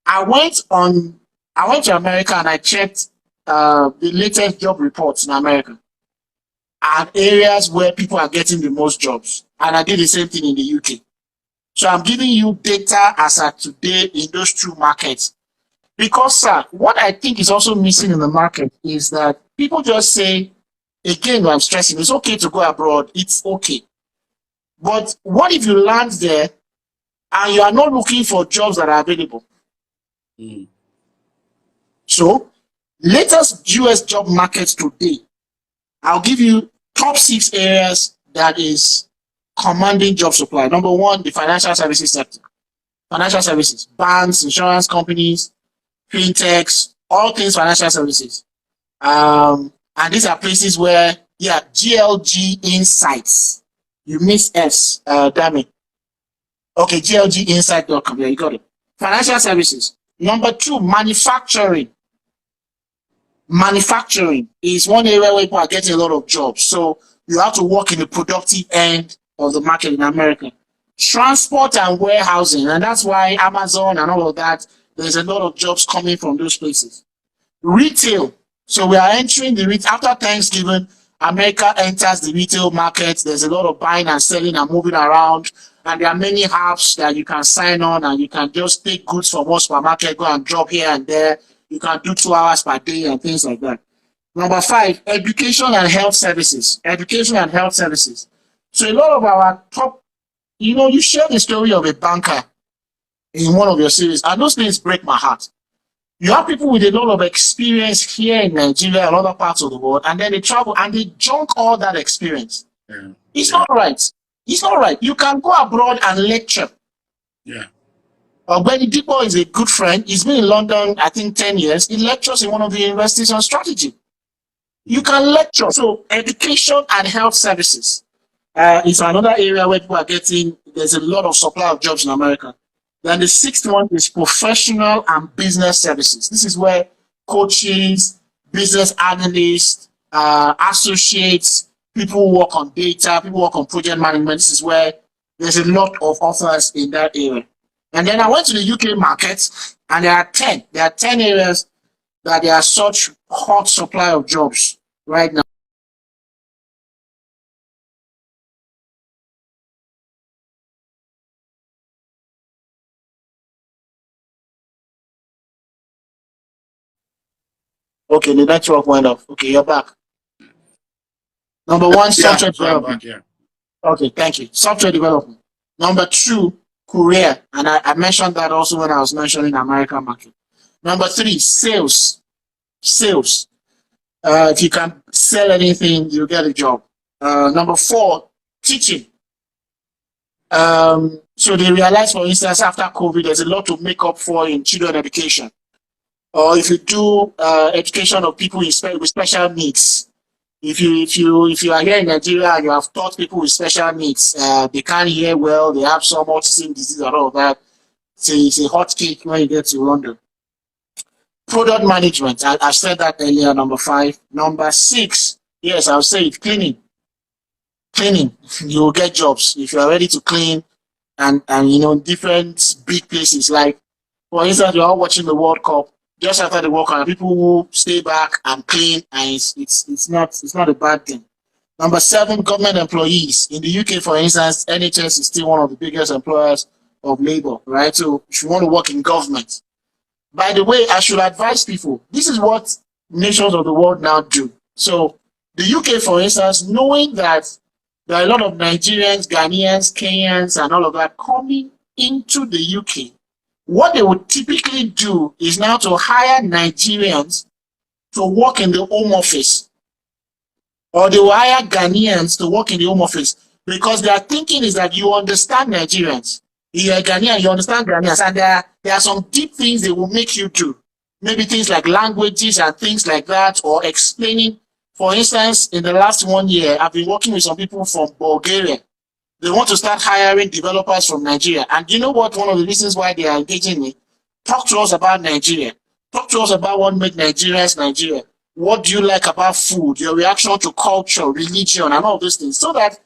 I went to America and I checked the latest job reports in America and areas where people are getting the most jobs. And I did the same thing in the UK. So I'm giving you data as of today in those 2 markets. Because, sir, what I think is also missing in the market is that people just say, again, I'm stressing, it's okay to go abroad. It's okay. But what if you land there and you are not looking for jobs that are available? So, latest US job markets today, I'll give you top 6 areas that is commanding job supply. Number 1, the financial services sector. Financial services, banks, insurance companies, fintechs, all things financial services. And these are places where, GLG Insights. You miss S, damn it. Okay, glginsight.com. Yeah, you got it. Financial services. Number 2, manufacturing. Manufacturing is one area where people are getting a lot of jobs. So you have to work in the productive end of the market in America. Transport and warehousing, and that's why Amazon and all of that, there's a lot of jobs coming from those places. Retail. So we are entering the retail. After Thanksgiving, America enters the retail market. There's a lot of buying and selling and moving around. And there are many apps that you can sign on and you can just take goods from one supermarket, go and drop here and there. You can do 2 hours per day and things like that. Number 5, education and health services. Education and health services. So a lot of our top, you share the story of a banker in one of your series, and those things break my heart. You have people with a lot of experience here in Nigeria and other parts of the world, and then they travel and they junk all that experience. Yeah. It's Yeah. not right. It's not right. You can go abroad and lecture. Yeah. Benny Dipo is a good friend. He's been in London, I think, 10 years. He lectures in one of the universities on strategy. You can lecture. So education and health services is another area where people are getting, there's a lot of supply of jobs in America. Then the sixth one is professional and business services. This is where coaches, business analysts, associates, people who work on data, people who work on project management. This is where there's a lot of offers in that area. And then I went to the UK market, and there are 10. There are 10 areas that there are such hot supply of jobs right now. Okay, the network went off. Okay, you're back. Number one, Yeah. software So I'm development. back here. Okay, thank you. Software development. Number two, career. And I mentioned that also when I was mentioning American market. Number three, sales. Sales. If you can sell anything, you get a job. Number four, teaching. So they realize, for instance, after COVID, there's a lot to make up for in children education. Or if you do education of people with special needs, if you are here in Nigeria and you have taught people with special needs, they can't hear well, they have some autism disease and all of that. It's a hot cake when you get to London. Product management, I said that earlier. Number five. Number six, yes, I'll say it. Cleaning. Cleaning, you will get jobs if you are ready to clean, and different big places. Like, for instance, you're all watching the World Cup. Just after the World Cup, people will stay back and clean, and it's not a bad thing. Number seven, government employees. In the UK, for instance, NHS is still one of the biggest employers of labor, right? So if you want to work in government. By the way, I should advise people, this is what nations of the world now do. So the UK, for instance, knowing that there are a lot of Nigerians, Ghanaians, Kenyans, and all of that coming into the UK, what they would typically do is now to hire Nigerians to work in the home office, or they will hire Ghanaians to work in the home office, because their thinking is that you understand Nigerians. You're a Ghanaian, you understand Ghanaians, and there are some deep things they will make you do. Maybe things like languages and things like that, or explaining. For instance, in the last 1 year, I've been working with some people from Bulgaria. They want to start hiring developers from Nigeria. And you know what? One of the reasons why they are engaging me, talk to us about Nigeria. Talk to us about what makes Nigerians Nigeria. What do you like about food, your reaction to culture, religion, and all those things, so that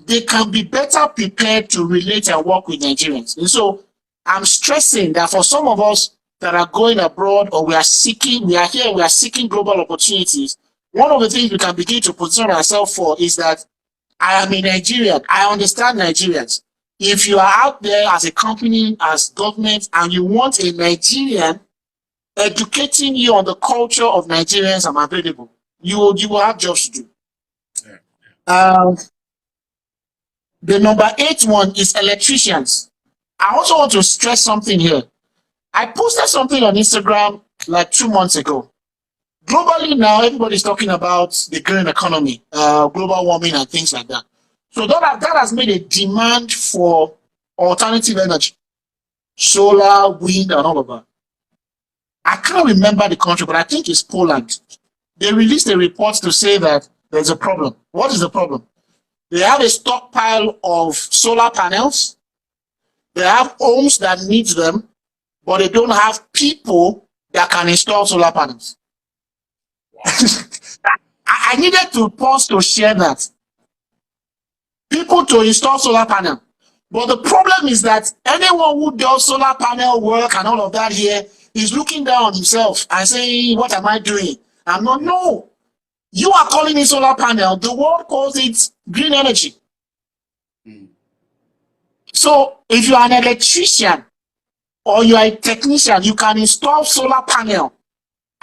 they can be better prepared to relate and work with Nigerians. And so I'm stressing that for some of us that are going abroad, or we are seeking global opportunities, one of the things we can begin to position ourselves for is that I am a Nigerian. I understand Nigerians. If you are out there as a company, as government, and you want a Nigerian educating you on the culture of Nigerians, I'm available. You will have jobs to do. The number 8 one is electricians. I also want to stress something here. I posted something on Instagram like 2 months ago. Globally now, everybody's talking about the green economy, global warming and things like that. So that has made a demand for alternative energy, solar, wind, and all of that. I can't remember the country, but I think it's Poland. They released a report to say that there's a problem. What is the problem? They have a stockpile of solar panels. They have homes that need them, but they don't have people that can install solar panels. I needed to pause to share that. People to install solar panel. But the problem is that anyone who does solar panel work and all of that here is looking down on himself and saying, what am I doing? I'm not, no. You are calling it solar panel. The world calls it green energy. So if you are an electrician or you are a technician, you can install solar panel.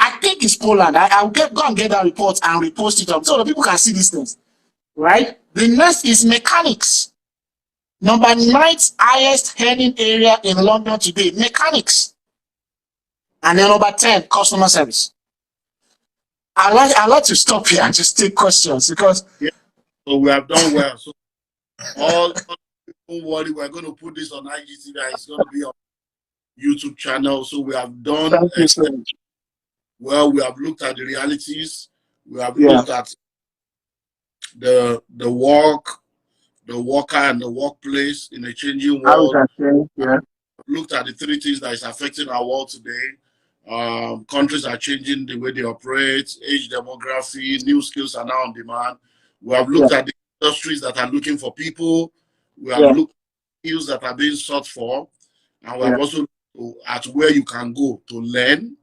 I think it's Poland. I'll go and get that report and repost it up so that people can see these things. Right? The next is mechanics. Number 9th highest earning area in London today, mechanics. And then number 10, customer service. I like to stop here and just take questions because Yeah. So we have done well. So all don't worry, we're going to put this on IGTV. It's going to be on YouTube channel. So we have done thank you so much. well. We have looked at the realities. We have Yeah, looked at the work, the worker, and the workplace in a changing how we world. can say, yeah, Looked at the three things that is affecting our world today. Countries are changing the way they operate, age demography, new skills are now on demand. We have yeah, looked at the industries that are looking for people. We have yeah, looked at skills that are being sought for. And we yeah, have also looked at where you can go to learn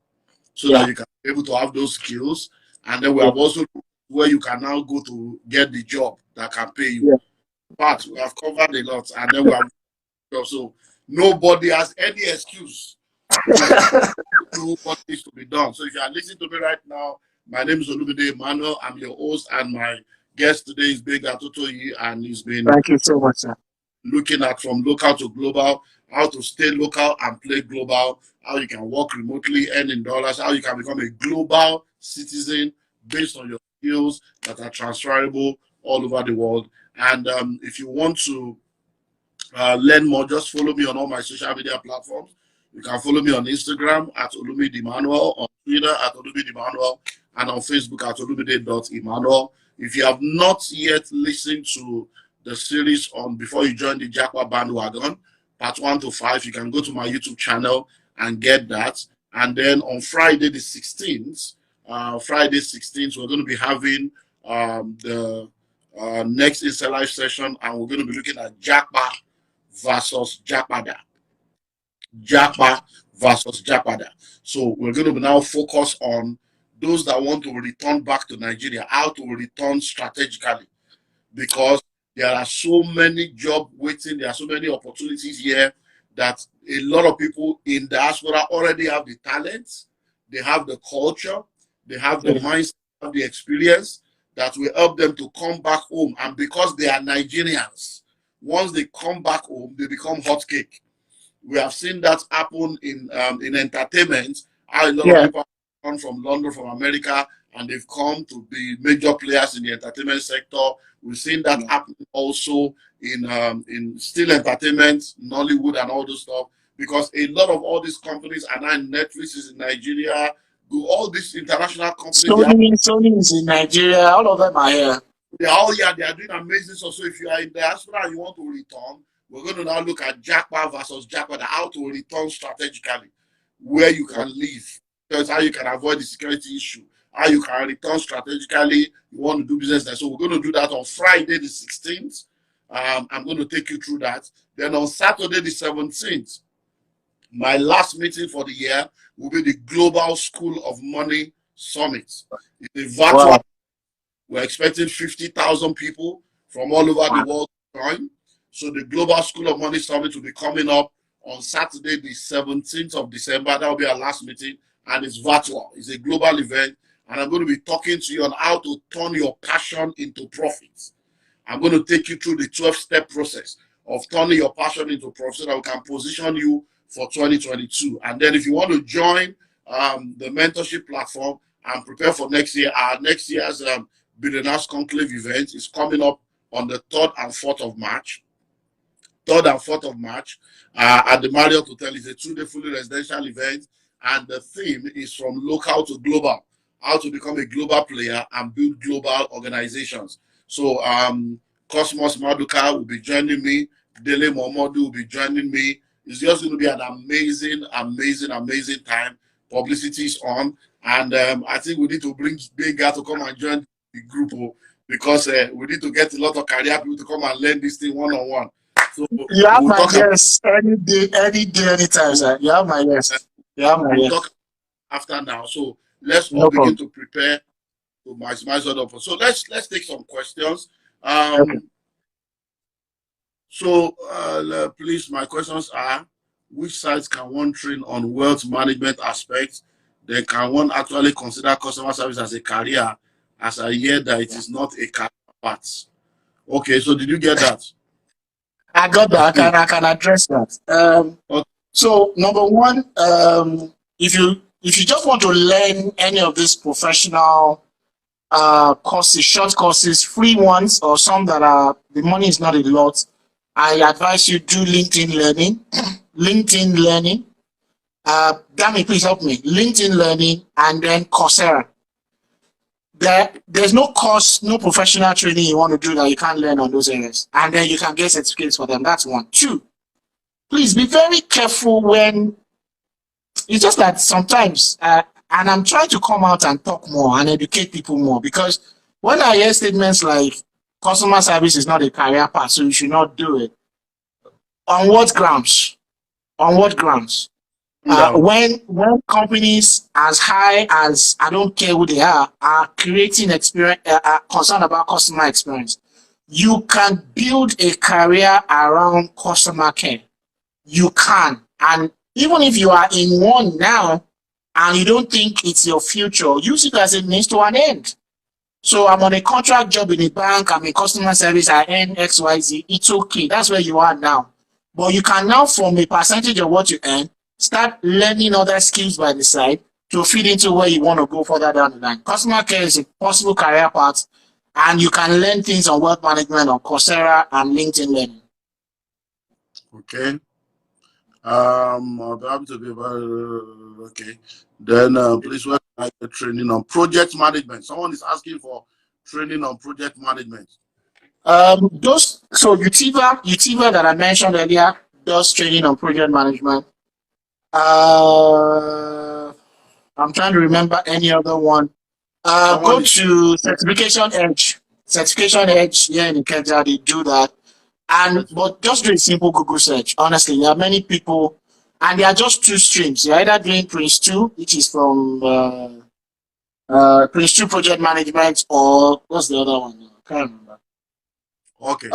so that yeah, you can be able to have those skills. And then we yeah, have also looked at where you can now go to get the job that can pay you. yeah. But we have covered a lot. And then we have also nobody has any excuse to do what needs to be done. So if you are listening to me right now, my name is Olumide Emmanuel. I'm your host, and my guest today is Benga Totoyi, and he's been Thank you so much, sir. looking at from local to global, how to stay local and play global, how you can work remotely, earn in dollars, how you can become a global citizen based on your skills that are transferable all over the world. And if you want to learn more, just follow me on all my social media platforms. You can follow me on Instagram at Olumide Emmanuel, on Twitter at Olumide Emmanuel, and on Facebook at Olumide.Emmanuel. If you have not yet listened to the series on Before You Join the Jackpot Bandwagon, part 1 to 5, you can go to my YouTube channel and get that. And then on Friday the 16th, we're going to be having the next Insta Live session, and we're going to be looking at Jackpot versus Japada. Japa versus Japada. So we're going to now focus on those that want to return back to Nigeria, how to return strategically, because there are so many jobs waiting, there are so many opportunities here that a lot of people in diaspora already have the talents, they have the culture, they have the Yeah. mindset, have the experience that will help them to come back home. And because they are Nigerians, once they come back home, they become hot cake. We have seen that happen in entertainment. How a lot of Yeah. people come from London, from America, and they've come to be major players in the entertainment sector. We've seen that happen also in still entertainment, Nollywood, and all those stuff. Because a lot of all these companies are now in Netflix is in Nigeria. Do all these international companies, Sony is in Nigeria. All of them are here. they are all here. They are doing amazing stuff. So if you are in diaspora and you want to return, we're going to now look at Jackpot versus Jackpot, how to return strategically, where you can live, because how you can avoid the security issue, how you can return strategically. You want to do business there. So we're going to do that on Friday the 16th. I'm going to take you through that. Then on Saturday the 17th, my last meeting for the year will be the Global School of Money Summit. It's a virtual. Wow. We're expecting 50,000 people from all over the world to join. So the Global School of Money Summit will be coming up on Saturday, the 17th of December. That will be our last meeting, and it's virtual. It's a global event, and I'm going to be talking to you on how to turn your passion into profits. I'm going to take you through the 12-step process of turning your passion into profit so that we can position you for 2022. And then if you want to join the mentorship platform and prepare for next year, our next year's Billionaires Conclave event is coming up on the 3rd and 4th of March. 3rd and 4th of March at the Marriott Hotel. It's a 2-day fully residential event, and the theme is from local to global, how to become a global player and build global organizations. So Cosmos Maduka will be joining me. Dele Momodu will be joining me. It's just going to be an amazing time. Publicity is on, and I think we need to bring Benga to come and join the group because we need to get a lot of career people to come and learn this thing one-on-one. So You have we'll my talk yes any day, anytime, sir. You have my yes. You have my we'll yes. talk after now. So let's all No begin problem. to prepare to maximize order. So let's take some questions. Okay. So please, my questions are: which sites can one train on wealth management aspects? Then can one actually consider customer service as a career? As I hear that it is not a career path. Okay, so did you get that? I got that. I can address that. Okay. So number one, if you just want to learn any of these professional courses, short courses, free ones, or some that are the money is not a lot, I advise you do LinkedIn learning. LinkedIn learning. Dami, please help me. LinkedIn learning and then Coursera. There's no course, no professional training you want to do that you can't learn on those areas. And then you can get certificates for them. That's one. Two, please be very careful when it's just that sometimes, and I'm trying to come out and talk more and educate people more because when I hear statements like customer service is not a career path, so you should not do it. On what grounds? On what grounds? No. When companies as high as I don't care who they are creating experience, concerned about customer experience, you can build a career around customer care. You can, and even if you are in one now and you don't think it's your future, use it as a means to an end. So I'm on a contract job in a bank, I'm in customer service, I earn XYZ, it's okay. That's where you are now. But you can now, from a percentage of what you earn, start learning other skills by the side to feed into where you want to go further down the line. Customer care is a possible career path, and you can learn things on wealth management on Coursera and LinkedIn Learning. Okay. I'll be happy to be about. Okay. Then please work like the training on project management. Someone is asking for training on project management. Those so Utiva that I mentioned earlier does training on project management. I'm trying to remember any other one. Go to Certification Edge. Certification Edge here in Kenya, they do that. And but just do a simple Google search. Honestly, there are many people, and there are just two streams. You're either doing Prince 2, which is from Prince 2 Project Management, or what's the other one? I can't remember. Okay.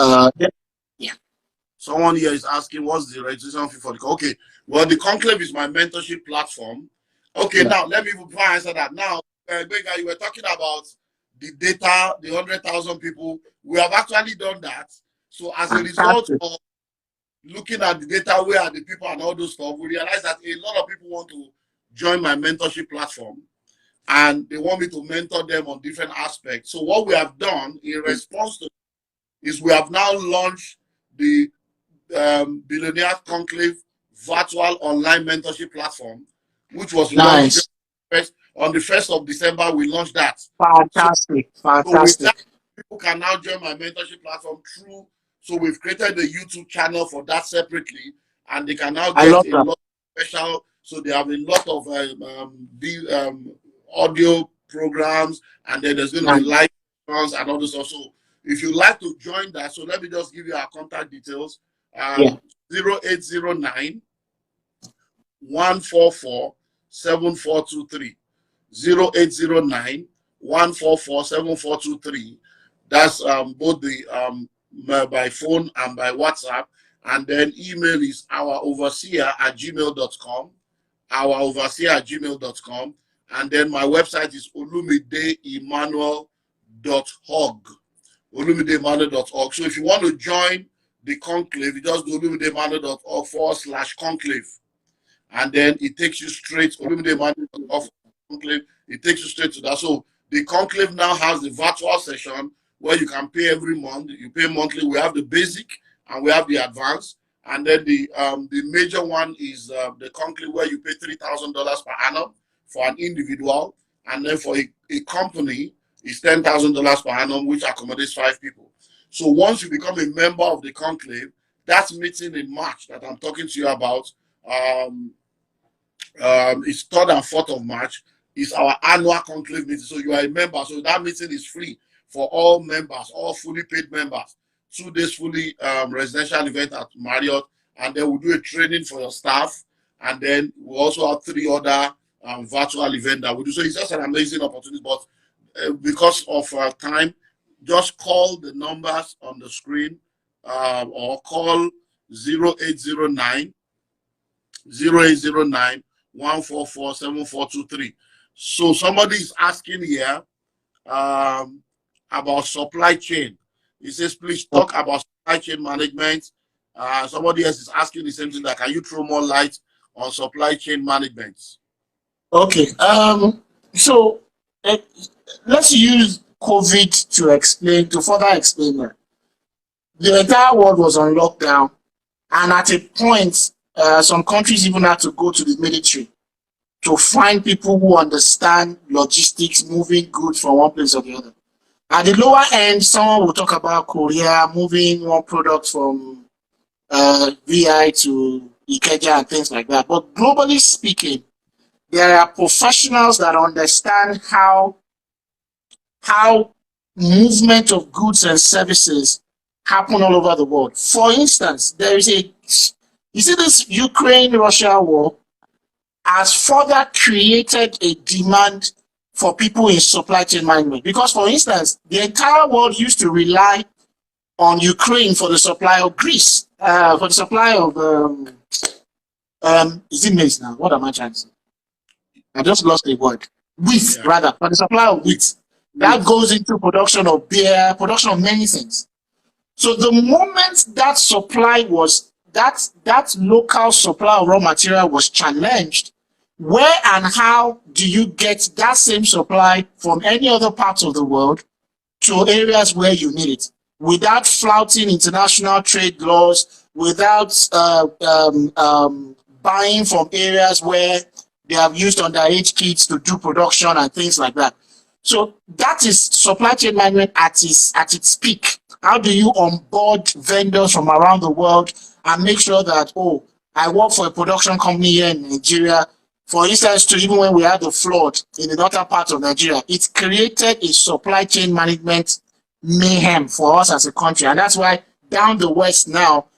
Yeah. Someone here is asking, what's the registration fee for the okay? Well, the Conclave is my mentorship platform. Okay, now let me before I answer that. Now, Bega, you were talking about the data, the 100,000 people. We have actually done that. So as a result of looking at the data, where are the people and all those stuff, we realize that a lot of people want to join my mentorship platform and they want me to mentor them on different aspects. So what we have done in response to is we have now launched the Billionaire Conclave virtual online mentorship platform, which was launched on the 1st of December. We launched that. Fantastic. So people can now join my mentorship platform through. So we've created a YouTube channel for that separately, and they can now get a lot of special. So they have a lot of audio programs, and then there's going to be live ones and all this also. If you like to join that, so let me just give you our contact details. 0809 144 7423. 0809 144 7423. That's both the by phone and by WhatsApp. And then email is ouroverseer@gmail.com. Ouroverseer@gmail.com. And then my website is olumideemmanuel.org. olumideemmanuel.org. So if you want to join the conclave, you just do olumideemmanuel.org/conclave. And then it takes you straight, olumideemmanuel.org/conclave. It takes you straight to that. So the conclave now has the virtual session where you can pay every month. You pay monthly. We have the basic and we have the advanced. And then the major one is the conclave where you pay $3,000 per annum for an individual. And then for a company, it's $10,000 per annum, which accommodates 5 people. So once you become a member of the conclave, that meeting in March that I'm talking to you about, it's 3rd and 4th of March, is our annual conclave meeting. So you are a member. So that meeting is free for all members, all fully paid members. 2 days fully residential event at Marriott. And then we'll do a training for your staff. And then we also have 3 other virtual events that we do. So it's just an amazing opportunity. But because of time, just call the numbers on the screen or call 0809 144 7423. So somebody is asking here about supply chain. He says, please talk about supply chain management. Somebody else is asking the same thing, that can you throw more light on supply chain management? Okay. So uh, let's use COVID to further explain that. The entire world was on lockdown, and at a point, some countries even had to go to the military to find people who understand logistics, moving goods from one place or the other. At the lower end, someone will talk about Korea moving one product from VI to Ikeja and things like that. But globally speaking, there are professionals that understand how movement of goods and services happen all over the world. For instance, there is a you see this Ukraine-Russia war has further created a demand for people in supply chain management. Because, for instance, the entire world used to rely on Ukraine for the supply of Greece, for the supply of is it maize now? What am I trying to say? I just lost a word. Wheat, Yeah. rather, for the supply of wheat. That goes into production of beer, production of many things. So the moment that supply was that local supply of raw material was challenged, where and how do you get that same supply from any other parts of the world to areas where you need it without flouting international trade laws, without buying from areas where they have used underage kids to do production and things like that. So that is supply chain management at its peak. How do you onboard vendors from around the world and make sure that, oh, I work for a production company here in Nigeria. For instance, to even when we had the flood in the northern part of Nigeria, it created a supply chain management mayhem for us as a country. And that's why down the west now,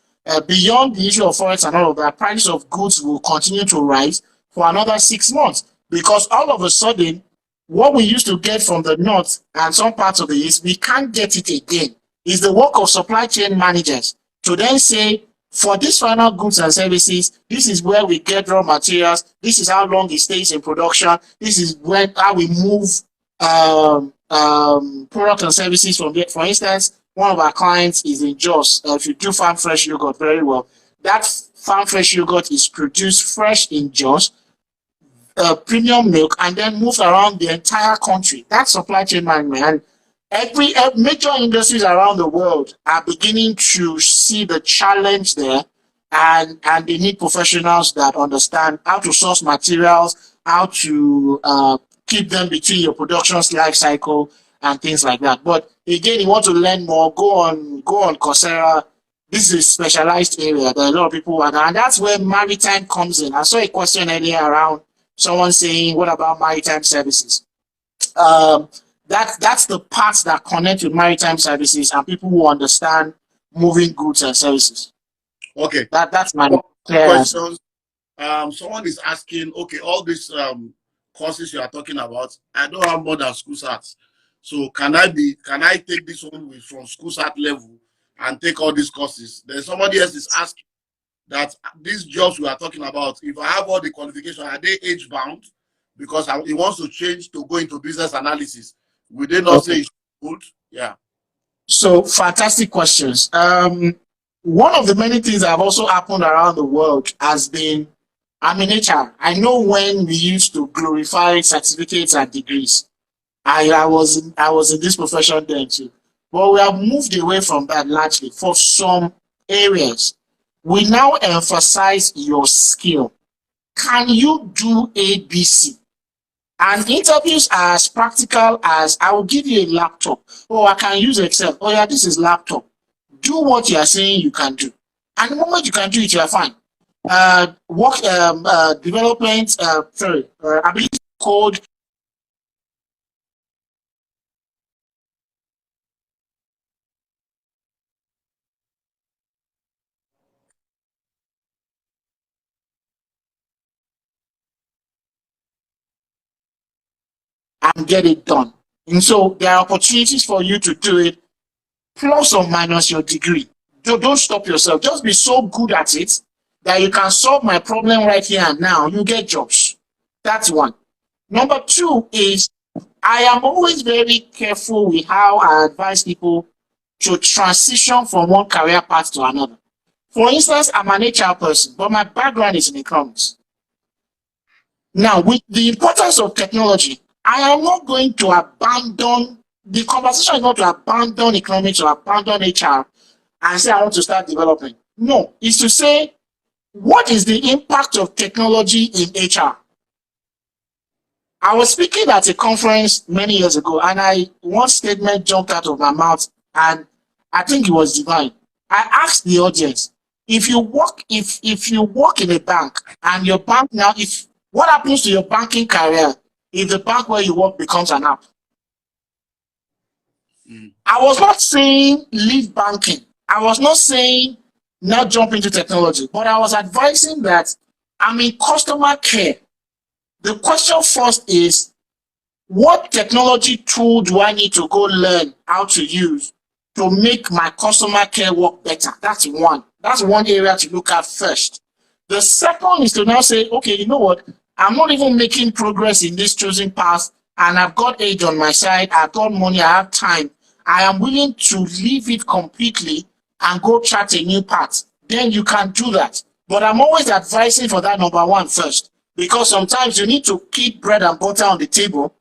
beyond the issue of forex and all of that, prices of goods will continue to rise for another 6 months. Because all of a sudden, what we used to get from the north and some parts of the east, we can't get it again. It's the work of supply chain managers to then say, for these final goods and services, this is where we get raw materials. This is how long it stays in production. This is how we move products and services from there. For instance, one of our clients is in Jos. If you do farm fresh yogurt very well, that farm fresh yogurt is produced fresh in Jos, premium milk, and then moved around the entire country. That's supply chain management. And every major industries around the world are beginning to see the challenge there, and they need professionals that understand how to source materials, how to keep them between your production's life cycle and things like that. But again, you want to learn more, go on Coursera. This is a specialized area. There are a lot of people, and that's where maritime comes in. I saw a question earlier around someone saying, what about maritime services? That's the parts that connect with maritime services and people who understand moving goods and services. Okay. That's my questions. Someone is asking, okay, all these courses you are talking about, I don't have more than school certs. So can I take this one from school cert level and take all these courses? Then somebody else is asking that these jobs we are talking about, if I have all the qualifications, are they age bound? Because he wants to change to go into business analysis. Will they not say it's good? Yeah. So fantastic questions. One of the many things that have also happened around the world has been, I'm in HR. I know when we used to glorify certificates and degrees. I was in this profession then too. But we have moved away from that largely for some areas. We now emphasize your skill. Can you do ABC? And interviews are as practical as, I will give you a laptop. Oh, I can use Excel. Oh yeah, this is laptop. Do what you are saying you can do. And the moment you can do it, you are fine. Development, ability to code, and get it done. And so there are opportunities for you to do it, plus or minus your degree. Don't stop yourself. Just be so good at it that you can solve my problem right here and now. You get jobs. That's one. Number two is, I am always very careful with how I advise people to transition from one career path to another. For instance, I'm an HR person, but my background is in economics. Now, with the importance of technology, I am not going to abandon the conversation, is not to abandon economics or abandon HR and say I want to start developing. No, it's to say, what is the impact of technology in HR? I was speaking at a conference many years ago, and one statement jumped out of my mouth, and I think it was divine. I asked the audience, if you work in a bank, and your bank now, if what happens to your banking career if the bank where you work becomes an app? I was not saying leave banking. I was not saying not jump into technology, but I was advising that I'm in customer care. The question first is, what technology tool do I need to go learn how to use to make my customer care work better? That's one. That's one area to look at first. The second is to now say, okay, you know what? I'm not even making progress in this chosen path, and I've got age on my side, I've got money, I have time. I am willing to leave it completely and go chart a new path. Then you can do that. But I'm always advising for that number one first, because sometimes you need to keep bread and butter on the table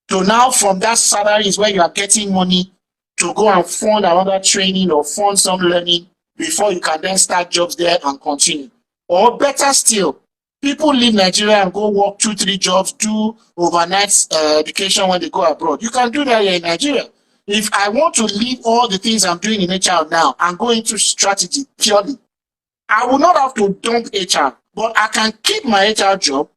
to now from that salary is where you are getting money to go and fund another training or fund some learning before you can then start jobs there and continue. Or better still, people leave Nigeria and go work 2-3 jobs, do overnight education when they go abroad. You can do that here in Nigeria. If I want to leave all the things I'm doing in HR now and go into strategy purely, I will not have to dump HR, but I can keep my HR job,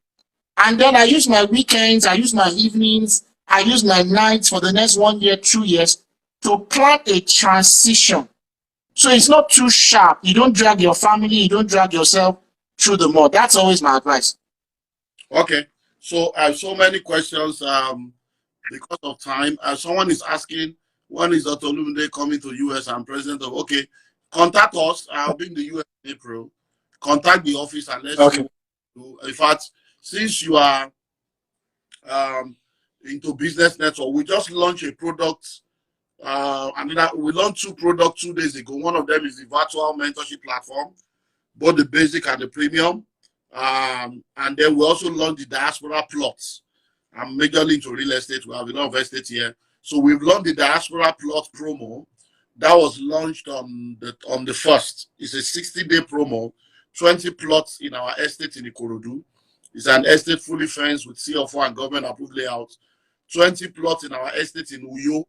and then I use my weekends, I use my evenings, I use my nights for the next 1 year, 2 years to plan a transition. So it's not too sharp. You don't drag your family, you don't drag yourself through the mud. That's always my advice. Okay. So I have so many questions because of time. Someone is asking, when is Dr. Olumide coming to US? I'm president of, okay, contact us. I'll be in the US in April. Contact the office and let's see what we do. In fact, since you are into business network, we just launched a product. We launched 2 products 2 days ago. One of them is the virtual mentorship platform, both the basic and the premium. And then we also launched the diaspora plots. I'm majorly into real estate. We have a lot of estate here. So we've launched the diaspora plot promo. That was launched on the 1st. It's a 60-day promo, 20 plots in our estate in Ikorodu. It's an estate fully fenced with CF4 and government approved layout. 20 plots in our estate in Uyo.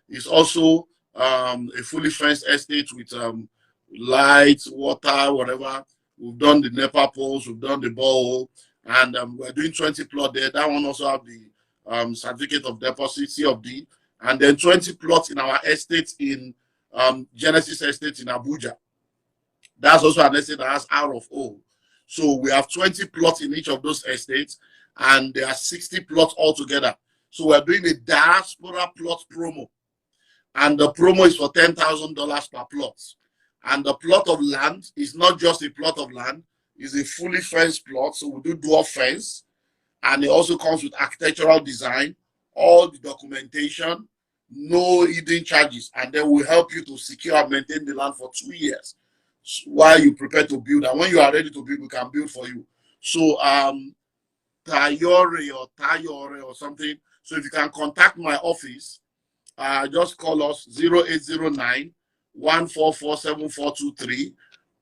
It's also a fully fenced estate with lights, water, whatever. We've done the NEPA poles, we've done the borehole, and we're doing 20 plots there. That one also have the certificate of deposit, C of D, and then 20 plots in our estate in Genesis Estate in Abuja. That's also an estate that has R of O. So we have 20 plots in each of those estates, and there are 60 plots altogether. So we're doing a diaspora plot promo, and the promo is for $10,000 per plot. And the plot of land is not just a plot of land, it's a fully fenced plot. So we do dual fence, and it also comes with architectural design, all the documentation, no hidden charges, and then we'll help you to secure and maintain the land for 2 years while you prepare to build. And when you are ready to build, we can build for you. So Tayore or something. So if you can contact my office, just call us 0809 144 7423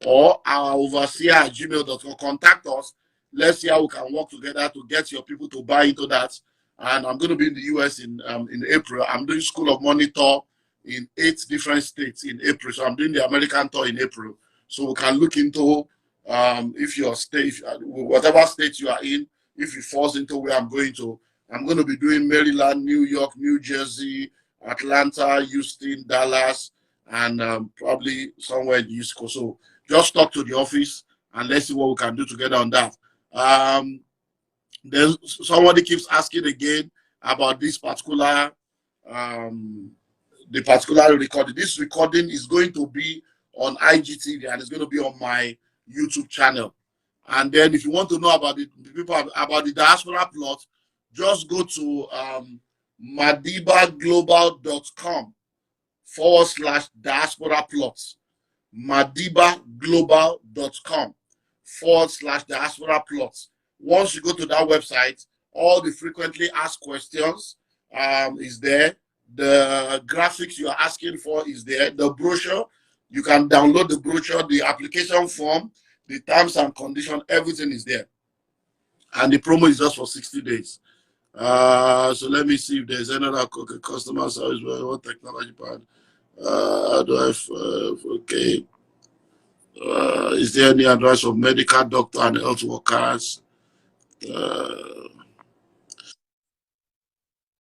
or our overseer at gmail.com. Contact us. Let's see how we can work together to get your people to buy into that. And I'm going to be in the US in April. I'm doing School of Money tour in 8 different states in April. So I'm doing the American tour in April. So we can look into if your state, whatever state you are in, if it falls into where I'm going to. I'm going to be doing Maryland, New York, New Jersey, Atlanta, Houston, Dallas, and probably somewhere in the East Coast. So just talk to the office and let's see what we can do together on that. Then somebody keeps asking again about this particular the particular recording. This recording is going to be on IGTV and it's going to be on my YouTube channel. And then if you want to know about the people about the diaspora plot, just go to madibaglobal.com/diaspora plots. madibaglobal.com/diaspora plots. Once you go to that website, all the frequently asked questions is there. The graphics you are asking for is there. The brochure, you can download the brochure, the application form, the terms and conditions, everything is there. And the promo is just for 60 days. So let me see if there's another customer service. What technology part? Do I have, okay. Is there any advice of medical doctor and health workers?